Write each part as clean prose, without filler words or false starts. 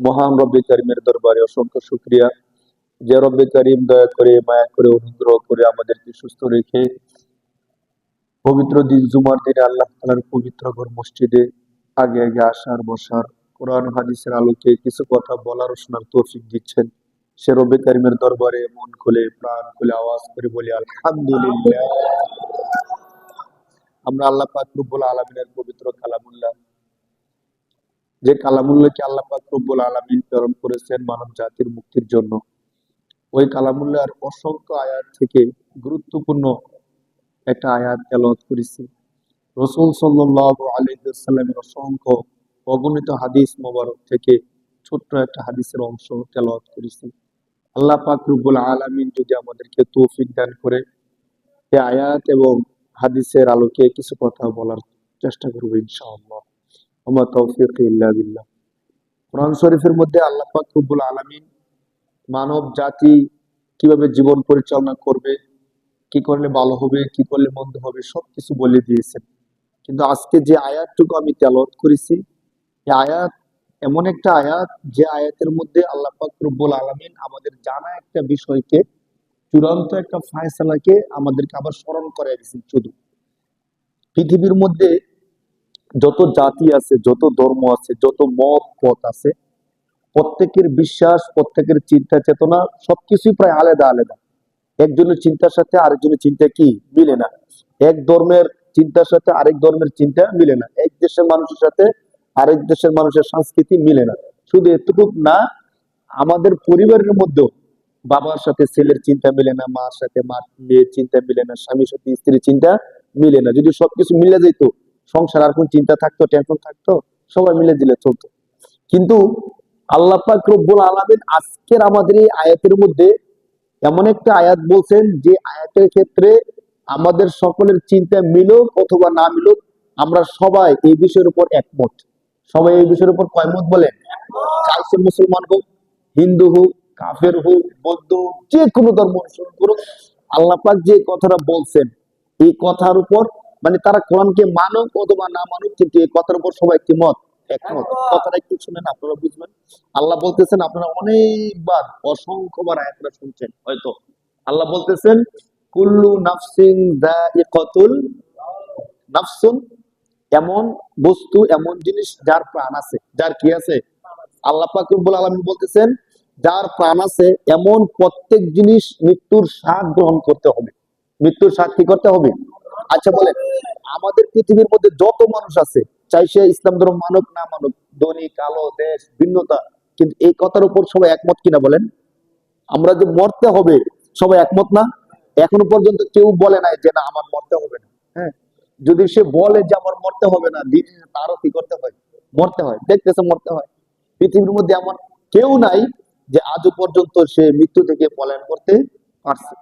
মহান রব্বে কারিমের দরবারে অসংখ্য শুকরিয়া যে রব্বে কারিম দয়া করে মায়া করে অনুগ্রহ করে আমাদেরকে সুস্থ রেখে পবিত্র দিন জুমার দিনে আল্লাহ তাআলার পবিত্র ঘর মসজিদে আগে আগে আসার বসার কোরআন হাদিসের আলোকে কিছু কথা বলার ও শোনার তৌফিক দিচ্ছেন। সে রব্বে কারিমের দরবারে মন খুলে প্রাণ খুলে আওয়াজ করে বলি আলহামদুলিল্লাহ। আমরা আল্লাহ পাক রব্বুল আলামিনের পবিত্র কালামুল্লাহ, যে কালামুল্লাহকে আল্লাহ পাক রব্বুল আলামিন প্রেরণ করেছেন মানব জাতির মুক্তির জন্য, ওই কালামুল্লাহর অসংখ্য আয়াত থেকে গুরুত্বপূর্ণ একটা আয়াত তেলাওয়াত করেছি। রাসূল সাল্লাল্লাহু আলাইহি ওয়াসাল্লামের অসংখ্য অগণিত হাদিস মোবারক থেকে ছোট্ট একটা হাদিসের অংশ তেলাওয়াত করেছি। আল্লাহ পাক রব্বুল আলামিন যদি আমাদেরকে তৌফিক দান করে এই আয়াত এবং হাদিসের আলোকে কিছু কথা বলার চেষ্টা করব ইনশাআল্লাহ। ওমা তৌফিক ইল্লা বিল্লাহ। কোরআন শরীফের মধ্যে আল্লাহ পাক রব্বুল আলামিন মানব জাতি কিভাবে জীবন পরিচালনা করবে, কি করলে ভালো হবে, কি করলে মন্দ হবে, সবকিছু বলে দিয়েছেন। কিন্তু আজকে যে আয়াতটুকু আমি তেলাওয়াত করেছি, এই আয়াত এমন একটা আয়াত যে আয়াতের মধ্যে আল্লাহ পাক রব্বুল আলামিন আমাদের জানা একটা বিষয়কে, চূড়ান্ত একটা ফায়সালাকে আমাদেরকে আবার স্মরণ করাই দিয়েছেন। শুধু পৃথিবীর মধ্যে যত জাতি আছে, যত ধর্ম আছে, যত মত পথ আছে, প্রত্যেকের বিশ্বাস, প্রত্যেকের চিন্তা চেতনা সবকিছুই প্রায় আলাদা আলাদা। একজনের চিন্তার সাথে আরেকজনের চিন্তা কি মিলে না। এক ধর্মের চিন্তার সাথে আরেক ধর্মের চিন্তা মিলে না। এক দেশের মানুষের সাথে আরেক দেশের মানুষের সংস্কৃতি মিলে না। শুধু এতটুকু না, আমাদের পরিবারের মধ্যেও বাবার সাথে ছেলের চিন্তা মিলে না, মার সাথে মার মেয়ের চিন্তা মিলে না, স্বামীর সাথে স্ত্রীর চিন্তা মিলে না। যদি সবকিছু মিলে যেত, সংসার আর কোন চিন্তা থাকতো, টেনশন থাকতো? সবাই মিলে দিলে চলতো। কিন্তু আল্লাহ পাক রব্বুল আলামিন আজকের আমাদের এই আয়াতের মধ্যে এমন একটা আয়াত বলছেন যে আয়াতের ক্ষেত্রে আমাদের সকলের চিন্তা মিলুক অথবা না মিলুক, আমরা সবাই এই বিষয়ের উপর একমত। সবাই এই বিষয়ের উপর কয়মত বলেন? চাইছে মুসলমান হোক, হিন্দু হোক, কাফের হোক, বৌদ্ধ হোক, যে কোনো ধর্ম অনুসরণ করুক, আল্লাহ পাক যে কথাটা বলছেন এই কথার উপর, মানে তারা কোরআনকে মানুক অথবা না মানুক, কিন্তু এই কথার উপর সবাই একটি মত, একমত। কথাটা একটু শুনেন, আপনারা বুঝবেন। আল্লাহ বলতেছেন, আপনারা অনেকবার অসংখ্যবার আয়াতটা শুনছেন হয়তো। আল্লাহ বলতেছেন কুল্লু নাফসিন যায়িকাতুল নাফসুন, এমন বস্তু, এমন জিনিস যার প্রাণ আছে, যার কি আছে? আল্লাহ পাক রব্বুল আলামিন বলতেছেন যার প্রাণ আছে এমন প্রত্যেক জিনিস মৃত্যুর স্বাদ গ্রহণ করতে হবে। মৃত্যুর স্বাদ কি করতে হবে? আচ্ছা বলেন, আমাদের পৃথিবীর মধ্যে যত মানুষ আছে, চাই সে ইসলাম ধর্ম মানুক না মানুক, ধনী কালো, দেশ ভিন্নতা, কিন্তু এই কথার উপর সবাই একমত কিনা বলেন? আমরা যে মরতে হবে, সবাই একমত না? এখনো পর্যন্ত কেউ বলে নাই যে না আমার মরতে হবে না। হ্যাঁ, যদি সে বলে যে আমার মরতে হবে না, দিন শেষে তারও কি করতে হয়? মরতে হয়। দেখতেছে মরতে হয়। পৃথিবীর মধ্যে এমন কেউ নাই যে আজও পর্যন্ত সে মৃত্যু থেকে পলায়ন করতে পারছে।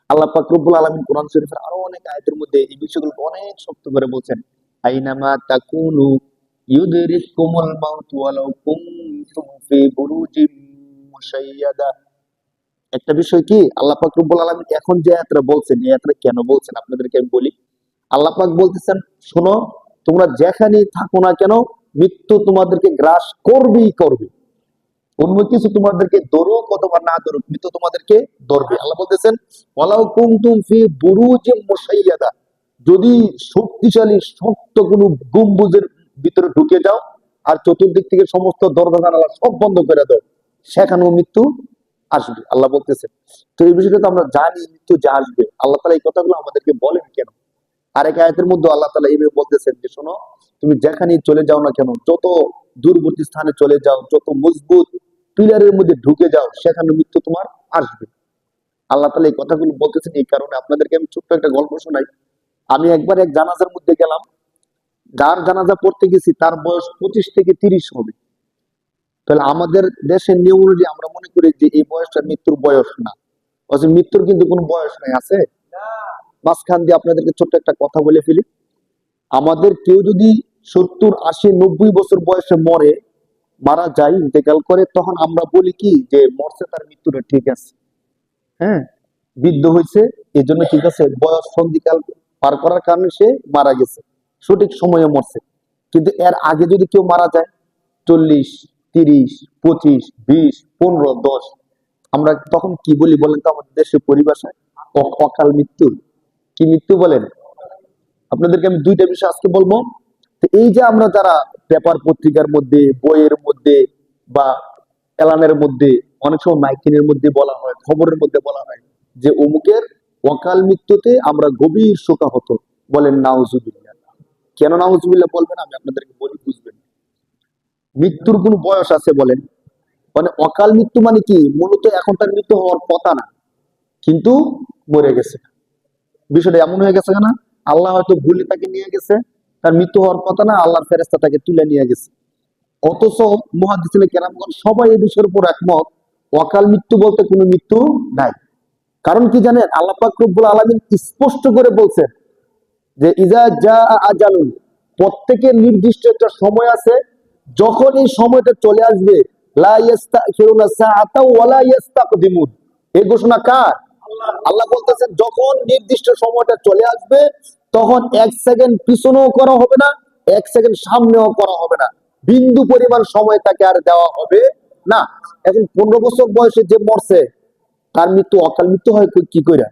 আল্লাহ পাক রব্বুল আলামিন কোরআন শরীফের আরো অনেক আয়াতের মধ্যে এই বিষয়গুলো অনেক শক্ত করে বলছেন। আইনামা তাকুনু ইউদরিকুমুল মাউত ওয়ালাউ কুনতুম ফি বুরুজিম মুশাইয়াদা। একটা বিষয় কি, আল্লাহ পাক রব্বুল আলামিন এখন যে আয়াতটা বলছেন, এই আয়াতটা কেন বলছেন আপনাদেরকে আমি বলি। আল্লাহ পাক বলতেছেন, শোনো, তোমরা যেখানেই থাকো না কেন, মৃত্যু তোমাদেরকে গ্রাস করবেই করবে। অন্য কিছু তোমাদেরকে ধরুক অথবা না ধরুক, মৃত্যু তোমাদেরকে ধরবে। আল্লাহ বলতেছেন ওয়ালাউ কুনতুম ফি বুরুজিম মুশাইয়াদা, যদি শক্তিশালী শক্ত কোনো গম্বুজের ভিতরে ঢুকে যাও আর চতুর্দিক থেকে সমস্ত দরজা জানালা সব বন্ধ করে দাও, সেখানেও মৃত্যু আসবে। আল্লাহ বলতেছেন। তো এই বিষয়টা তো আমরা জানি মৃত্যু যে আসবে। আল্লাহ তাআলা এই কথাগুলো আমাদেরকে বলেন কেন? আরেক আয়াতের মধ্যে আল্লাহ তাআলা এইভাবে বলতেছেন যে শোনো, তুমি যেখানেই চলে যাও না কেন, যত দূরবর্তী স্থানে চলে যাও, যত মজবুত পিলারের মধ্যে ঢুকে যাও, সেখানে মৃত্যু তোমার আসবে। আল্লাহ তাআলা এই কথাগুলো বলতেছেন এই কারণে। আপনাদেরকে আমি ছোট্ট একটা গল্প শোনাই। আমি একবার এক জানাজার মধ্যে গেলাম। যার জানাজা পড়তে গেছি তার বয়স 25 থেকে 30 হবে। তাহলে আমাদের দেশের নিয়ম অনুযায়ী আমরা মনে করি যে এই বয়সটা মৃত্যুর বয়স না। অথচ মৃত্যুর কিন্তু কোনো বয়স নাই, আছে? মাঝখান দিয়ে আপনাদেরকে ছোট্ট একটা কথা বলে ফেলি। আমাদের কেউ যদি 70, 80, 90 বছর বয়সে মরে, মারা যায়, ইন্তেকাল করে, তখন আমরা বলি কি যে মরছে, তার মৃত্যুটা ঠিক আছে। হ্যাঁ, বৃদ্ধ হয়েছে, এই জন্য ঠিক আছে, বয়স সন্ধিকাল পার করার কারণে সে মারা গেছে, সঠিক সময়ে মরছে। কিন্তু এর আগে যদি কেউ মারা যায় 40, 30, 25, 20, 15, 10, আমরা তখন কি বলি বলেন তো আমাদের দেশের পরিভাষায়? অকাল মৃত্যু। কি মৃত্যু বলেন? আপনাদেরকে আমি দুইটা বিষয় আজকে বলবো। তো এই যে আমরা যারা পেপার পত্রিকার মধ্যে, বইয়ের মধ্যে বা এলানের মধ্যে, অনেক সময় মাইকিনের মধ্যে বলা হয়, খবরের মধ্যে বলা হয় যে অমুকের অকাল মৃত্যুতে আমরা গভীর শোকাহত, বলেন নাউজুবিল্লাহ। কেন নাউজুবিল্লাহ বলবেন আমি আপনাদেরকে বলি, বুঝবেন। মৃত্যুর কোন বয়স আছে বলেন? মানে অকাল মৃত্যু মানে কি? মূলত এখন তার মৃত্যু হওয়ার কথা না, কিন্তু মরে গেছে। বিষয়টা এমন হয়ে গেছে না, আল্লাহ হয়তো ভুলে তাকে নিয়ে গেছে, তার মৃত্যু হওয়ার কথা না, আল্লাহর ফেরেশতা তাকে তুলে নিয়ে গেছে। অথচ মুহাদ্দিসিনে কেরামগণ সবাই এই বিষয়ের উপর একমত, অকাল মৃত্যু বলতে কোনো মৃত্যু নাই। কারণ কি জানেন? আল্লাহ পাক রব্বুল আলামিন স্পষ্ট করে বলছেন যে ইজা জা আজালুন, প্রত্যেকের নির্দিষ্ট একটা সময় আছে, যখন এই সময়টা চলে আসবে লা ইস্তাখিরুনা সাআতা ওয়ালা ইস্তাকদিমুন। এই ঘোষণা কার? আল্লাহ বলতেছেন যখন নির্দিষ্ট সময়টা চলে আসবে তখন 1 সেকেন্ড পিছনেও করা হবে না, 1 সেকেন্ড সামনেও করা হবে না, বিন্দু পরিমাণ সময় তাকে আর দেওয়া হবে না। এখন 15 বছর বয়সে যে মরছে তার মৃত্যু অকাল মৃত্যু হয় কি করে?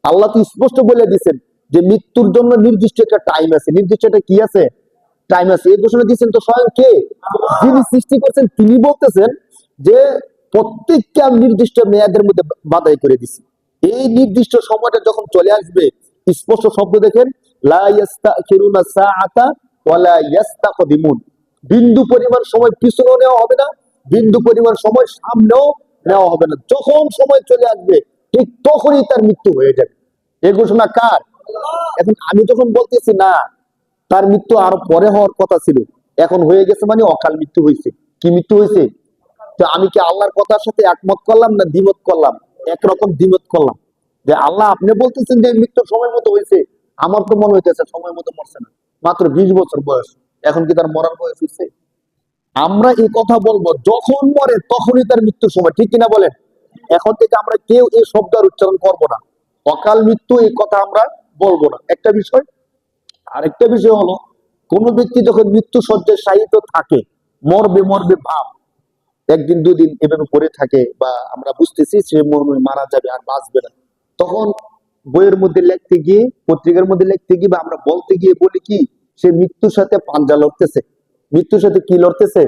আল্লাহ তো স্পষ্ট বলে দিচ্ছেন যে মৃত্যুর জন্য নির্দিষ্ট একটা টাইম আছে, নির্দিষ্ট একটা কি আছে? টাইম আছে। এই ঘোষণা দিচ্ছেন তো স্বয়ং কে? যিনি সৃষ্টি করছেন তিনি বলতেছেন যে প্রত্যেককে আমি নির্দিষ্ট মেয়াদের মধ্যে বাধাই করে দিছি। এই নির্দিষ্ট সময়টা যখন চলে আসবে, স্পষ্ট শব্দ দেখেন, লা ইস্তাখিরুনা সাআতা ওয়ালা ইস্তাকদিমুন। বিন্দু পরিমাণ সময় পিছনেও নেওয়া হবে না, বিন্দু পরিমাণ সময় সামনেও নেওয়া হবে না। যখন সময় চলে আসবে ঠিক তখনই তার মৃত্যু হয়ে যাবে। এই ঘোষণা কার? এখন আমি যখন বলতেছি না, তার মৃত্যু আরো পরে হওয়ার কথা ছিল, এখন হয়ে গেছে মানে অকাল মৃত্যু হয়েছে। কি মৃত্যু হয়েছে? তো আমি কি আল্লাহর কথার সাথে একমত করলাম না দ্বিমত করলাম? একরকম দ্বিমত করলাম। যে আল্লাহ আপনি বলতেছেন যে মৃত্যুর সময় মতো হয়েছে, আমার তো মনে হইতেছে সময় মতো মরছে না, মাত্র 20 বছর বয়স, এখন কি তার মরার বয়স হয়েছে? আমরা এই কথা বলবো যখন মরে তখনই তার মৃত্যুর সময়, ঠিক কিনা বলেন? এখন থেকে আমরা কেউ এই শব্দ আর উচ্চারণ করবো না, অকাল মৃত্যু এই কথা আমরা বলবো না, একটা বিষয়। আরেকটা বিষয় হলো, কোন ব্যক্তি যখন মৃত্যু সজ্জায় শায়িত থাকে, মরবে মরবে ভাব, একদিন দুদিন এভাবে পড়ে থাকে, বা আমরা বুঝতেছি সে মারা যাবে আর বাঁচবে না, তখন বইয়ের মধ্যে লিখতে গিয়ে, পত্রিকার মধ্যে লিখতে গিয়ে বা আমরা বলতে গিয়ে বলি কি, সে মৃত্যুর সাথে পাঞ্জা লড়তেছে। মৃত্যুর সাথে কি লড়তেছে?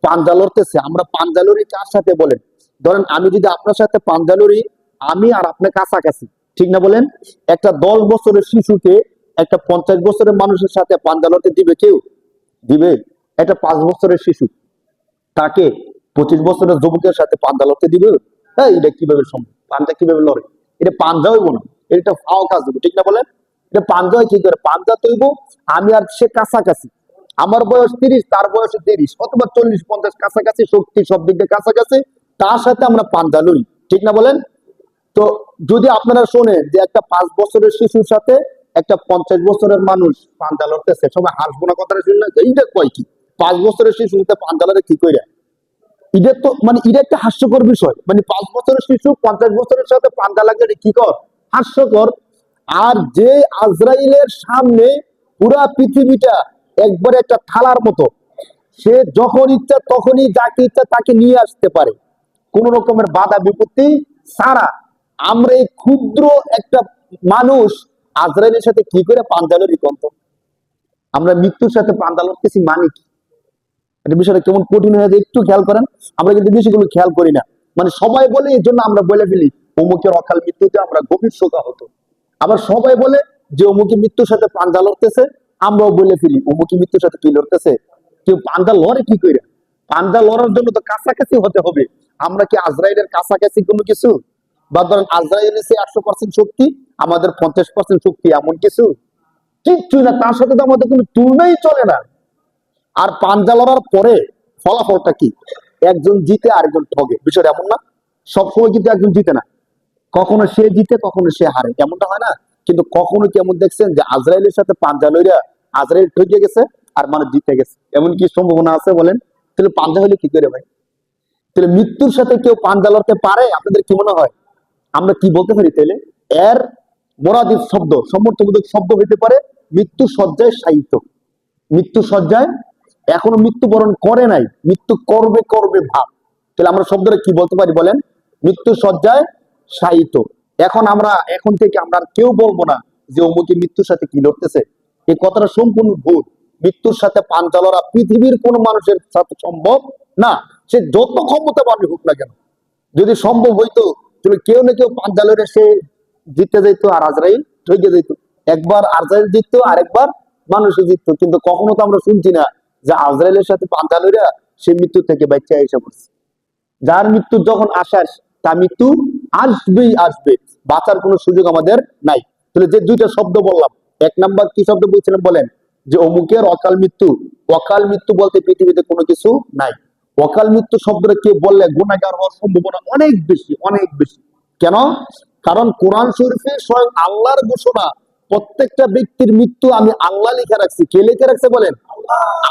পাঞ্জা লড়তেছে। আমরা পাঞ্জা লড়ি কার সাথে বলেন? ধরেন আমি যদি আপনার সাথে পাঞ্জা লড়ি, আমি আর আপনার কাছাকাছি, ঠিক না বলেন? একটা 10 বছরের শিশুকে একটা 50 বছরের মানুষের সাথে পাঞ্জা লড়তে দিবে কেউ? দিবে? একটা 5 বছরের শিশু তাকে 25 বছরের যুবকের সাথে পাঞ্জা লড়তে দিবে? হ্যাঁ, এটা কিভাবে সম্ভব? পাঞ্জা কিভাবে লড়ে? এটা পাঞ্জা হইব না, এটা ফাও কাজ হইব, ঠিক না বলেন? এটা পাঞ্জা হয় কি করে? পাঞ্জা তো হইব আমি আর সে কাছাকাছি, আমার বয়স 30, তার বয়স 30 অথবা 40, 50, কাছাকাছি, শক্তি সব দিক দিয়ে কাছাকাছি, তার সাথে আমরা পাঞ্জা লড়ি, ঠিক না বলেন? তো যদি আপনারা শোনেন যে একটা 5 বছরের শিশুর সাথে একটা 50 বছরের মানুষ পাঞ্জা লড়তেছে, সবাই হাসবো না কথাটা শুনলে? এইটা কয় কি? 5 বছরের শিশুর সাথে পাঞ্জা লড়ে কি করে? এটা তো মানে এটা একটা হাস্যকর বিষয়। মানে 5 বছরের শিশু 50 বছরের সাথে পাঞ্জা লাগলে এটা কি কর? হাস্যকর। আর যে আজরাইলের সামনে পুরা পৃথিবীটা একবারে একটা থালার মতো, সে যখন ইচ্ছা তখনই যাকে ইচ্ছা তাকে নিয়ে আসতে পারে, কোন রকমের বাধা বিপত্তি ছাড়া। আমরা এই ক্ষুদ্র একটা মানুষ আজরাইলের সাথে কি করে পাঞ্জা লড়ি কন্ত? আমরা মৃত্যুর সাথে পাঞ্জা লড়তেছি মানে কি? এটা বিষয়টা কেমন কঠিন হয়ে যায় একটু খেয়াল করেন। আমরা কিন্তু বিষয়গুলো খেয়াল করি না, মানে সবাই বলে এই জন্য আমরা বলে ফেলি অমুকের অকাল মৃত্যুতে আমরা গভীর শোকাহত। আবার সবাই বলে যে অমুকি মৃত্যুর সাথে পাঞ্জা লড়তেছে, আমরাও বলে ফেলি অমুকি মৃত্যুর সাথে কি লড়তেছে। কেউ পাঞ্জা লড়ে কি করে? পাঞ্জা লড়ার জন্য তো কাছাকাছি হতে হবে। আমরা কি আজরাইলের কাছাকাছি কোনো কিছু? বা ধরেন আজরাইল এসে 100% শক্তি, আমাদের 50% শক্তি, এমন কিছু কিচ্ছু না, তার সাথে তো আমাদের কোনো তুলনাই চলে না। আর পাঞ্জা লড়ার পরে ফলাফলটা কি? একজন জিতে আরেকজন ঠগে, বিষয়টা এমন না? সবসময় কিন্তু একজন জিতে না, কখনো সে জিতে কখনো সে হারে, এমনটা হয় না? কিন্তু কখনো কেমন দেখছেন যে আজরাইলের সাথে পাঞ্জা লইরা আজরাইল ঠকে গেছে আর মানুষ জিতে গেছে? এমন কি সম্ভাবনা আছে বলেন? তাহলে পাঞ্জা হলে কি করে ভাই? তাহলে মৃত্যুর সাথে কেউ পাঞ্জা লড়তে পারে? আপনাদের কি মনে হয়? আমরা কি বলতে পারি তাহলে? এর মোরাদিফ শব্দ, সমর্থবোধক শব্দ হইতে পারে মৃত্যু সজ্জায় শায়িত। মৃত্যু সজ্জায় এখনো মৃত্যুবরণ করে নাই, মৃত্যু করবে করবে ভাব। তাহলে আমরা শব্দটা কি বলতে পারি বলেন? মৃত্যু শয্যায় শায়িত। এখন থেকে আমরা আর কেউ বলবো না যে অমুকে মৃত্যুর সাথে কি লড়তেছে। এই কথাটা সম্পূর্ণ ভুল। মৃত্যুর সাথে পাঞ্জা লড়া পৃথিবীর কোন মানুষের সাথে সম্ভব না, সে যত ক্ষমতাবানই হোক না কেন। যদি সম্ভব হইতো তাহলে কেউ না কেউ পাঞ্জা লড়ে সে জিতে যেত আর আজরাইল ঠকে যেত। একবার আজরাইল জিততো, আরেকবার মানুষে জিততো, কিন্তু কখনো তো আমরা শুনছি না যে আজরাইলের সাথে পাঞ্জা লড়া সে মৃত্যু থেকে বাঁচিয়ে এসে পড়ছে। যার মৃত্যু যখন আসার, তার মৃত্যু আসবেই আসবে, বাঁচার কোনো সুযোগ আমাদের নাই। তাহলে যে দুইটা শব্দ বললাম, এক নাম্বার কি শব্দ বলছিলাম বলেন? যে অমুকের অকাল মৃত্যু। অকাল মৃত্যু বলতে পৃথিবীতে কোনো কিছু নাই। অকাল মৃত্যু শব্দটা কে বললে গুনাহগার হওয়ার সম্ভাবনা অনেক বেশি, অনেক বেশি। কেন? কারণ কোরআন শরীফে স্বয়ং আল্লাহর ঘোষণা, প্রত্যেকটা ব্যক্তির মৃত্যু আমি আল্লাহ লিখে রাখছি। কে লিখে রাখছে বলেন?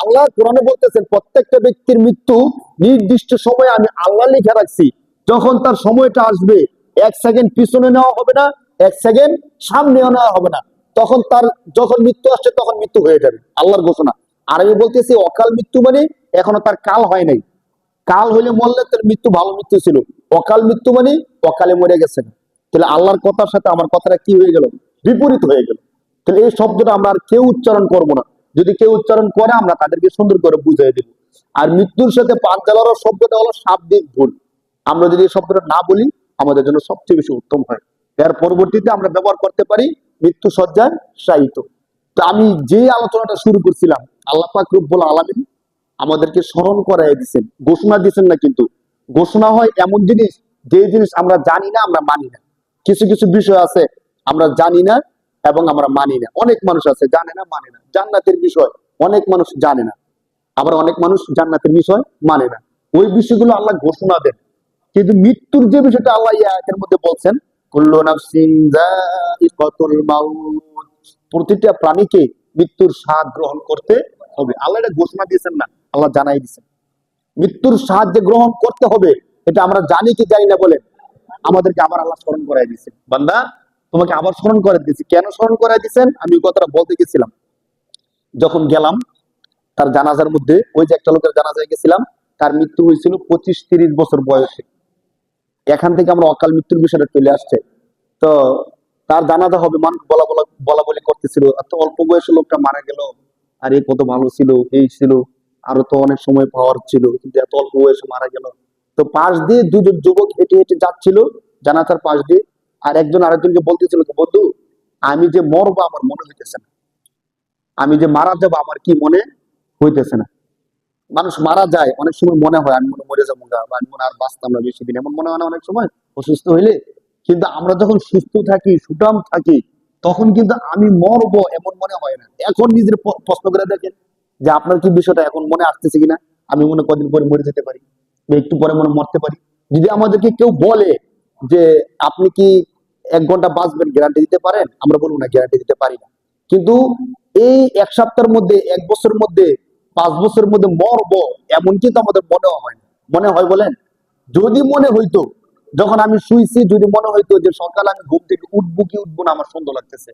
আল্লাহ কোরআনে বলতেছেন প্রত্যেকটা ব্যক্তির মৃত্যু নির্দিষ্ট সময়ে আমি আল্লাহ লিখে রাখছি। যখন তার সময়টা আসবে, 1 সেকেন্ড পিছনে নেওয়া হবে না, 1 সেকেন্ড সামনেও নেওয়া হবে না। তখন তার যখন মৃত্যু আসছে তখন মৃত্যু হয়ে যাবে, আল্লাহর ঘোষণা। আর আমি বলতেছি অকাল মৃত্যু মানে এখনো তার কাল হয় নাই। কাল হইলে মরলে তার মৃত্যু ভালো মৃত্যু ছিল। অকাল মৃত্যু মানে অকালে মরে গেছে না। তাহলে আল্লাহর কথার সাথে আমার কথাটা কি হয়ে গেল? বিপরীত হয়ে গেল। তাহলে এই শব্দটা আমরা আর কেউ উচ্চারণ করব না। যদি কেউ উচ্চারণ করে আমরা তাদেরকে সুন্দর করে বুঝিয়ে দেব। আর মৃত্যুর সাথে পাঞ্জা লড়ার শব্দটা হলো শাব্দিক ভুল। আমরা যদি এই শব্দটা না বলি আমাদের জন্য সবচেয়ে বেশি উত্তম হয়। এর পরবর্তীতে আমরা ব্যবহার করতে পারি মৃত্যু শয্যায় শায়িত। তো আমি যে আলোচনাটা শুরু করছিলাম, আল্লাহ পাক রব্বুল আলামিন আমাদেরকে স্মরণ করাই দিচ্ছেন, ঘোষণা দিচ্ছেন না। কিন্তু ঘোষণা হয় এমন জিনিস, যে জিনিস আমরা জানি না, আমরা মানি না। কিছু কিছু বিষয় আছে আমরা জানি না এবং আমরা মানি না। অনেক মানুষ আছে জানে না, মানে না। জান্নাতের বিষয় অনেক মানুষ জানে না, আবার অনেক মানুষ জান্নাতের বিষয় মানে না। ওই বিষয়গুলো আল্লাহ ঘোষণা দেন। কিন্তু মৃত্যুর যে বিষয়টা আল্লাহ এই আয়াতের মধ্যে বলছেন, কুল্লু নাফসিন যায়িকাতুল মাউত, প্রতিটা প্রাণীকে মৃত্যুর স্বাদ গ্রহণ করতে হবে। আল্লাহ এটা ঘোষণা দিয়েছেন না, আল্লাহ জানাই দিয়েছেন মৃত্যুর স্বাদ যে গ্রহণ করতে হবে। এটা আমরা জানি কি জানি না বলেন? আমাদেরকে আবার আল্লাহ স্মরণ করাই দিয়েছেন, বান্দা তোমাকে আবার স্মরণ করে দিয়েছি। কেন স্মরণ করাই দিয়েছেন? আমি ওই কথাটা বলতে গেছিলাম। যখন গেলাম তার জানাজার মধ্যে, ওই যে একটা লোকের জানাজায় গেছিলাম, তার মৃত্যু হয়েছিল 25-30 বছর বয়সে। এখান থেকে আমরা অকাল মৃত্যুর বিষয়টা চলে আসছে। তো তার জানাজা হবে, মানুষ বলা বলা বলা বলি করতেছিল, এত অল্প বয়সে লোকটা মারা গেল, আর এই কত ভালো ছিল, এই ছিল, আরো তো অনেক সময় পাওয়ার ছিল, কিন্তু এত অল্প বয়সে মারা গেল। তো পাশ দিয়ে দুজন যুবক হেঁটে হেঁটে যাচ্ছিল জানাজার পাশ দিয়ে, আর একজন আরেকজনকে বলতেছিল, বন্ধু আমি যে মরবো আমার মনে হইতেছে না, আমি যে মারা যাবো আমার কি মনে হইতেছে না। মানুষ মারা যায় অনেক সময় মনে হয় আমি মনে মরে যাবো গা, বা আমি মনে আর বাঁচতাম না বেশি দিন, এমন মনে হয় না অনেক সময় অসুস্থ হইলে। কিন্তু আমরা যখন সুস্থ থাকি, সুঠাম থাকি, তখন কিন্তু আমি মরবো এমন মনে হয় না। এখন নিজের প্রশ্ন করে দেখেন যে আপনার কি বিষয়টা এখন মনে আসতেছে কিনা, আমি মনে কদিন পরে মরে যেতে পারি, বা একটু পরে মনে মরতে পারি। যদি আমাদেরকে কেউ বলে যে আপনি কি 1 ঘন্টা বাঁচবেন, গ্যারান্টি দিতে পারেন? আমরা বলবো না, গ্যারান্টি দিতে পারি না। কিন্তু এই 1 সপ্তাহের মধ্যে, 1 বছরের মধ্যে, 5 বছরের মধ্যে মরবো এমন কিন্তু আমাদের মনে হয় না। মনে হয় বলেন? যদি মনে হইতো, যখন আমি শুইছি, যদি মনে হইতো যে সকালে আমি ঘুম থেকে উঠবো কি উঠবো না আমার সন্দেহ লাগতেছে,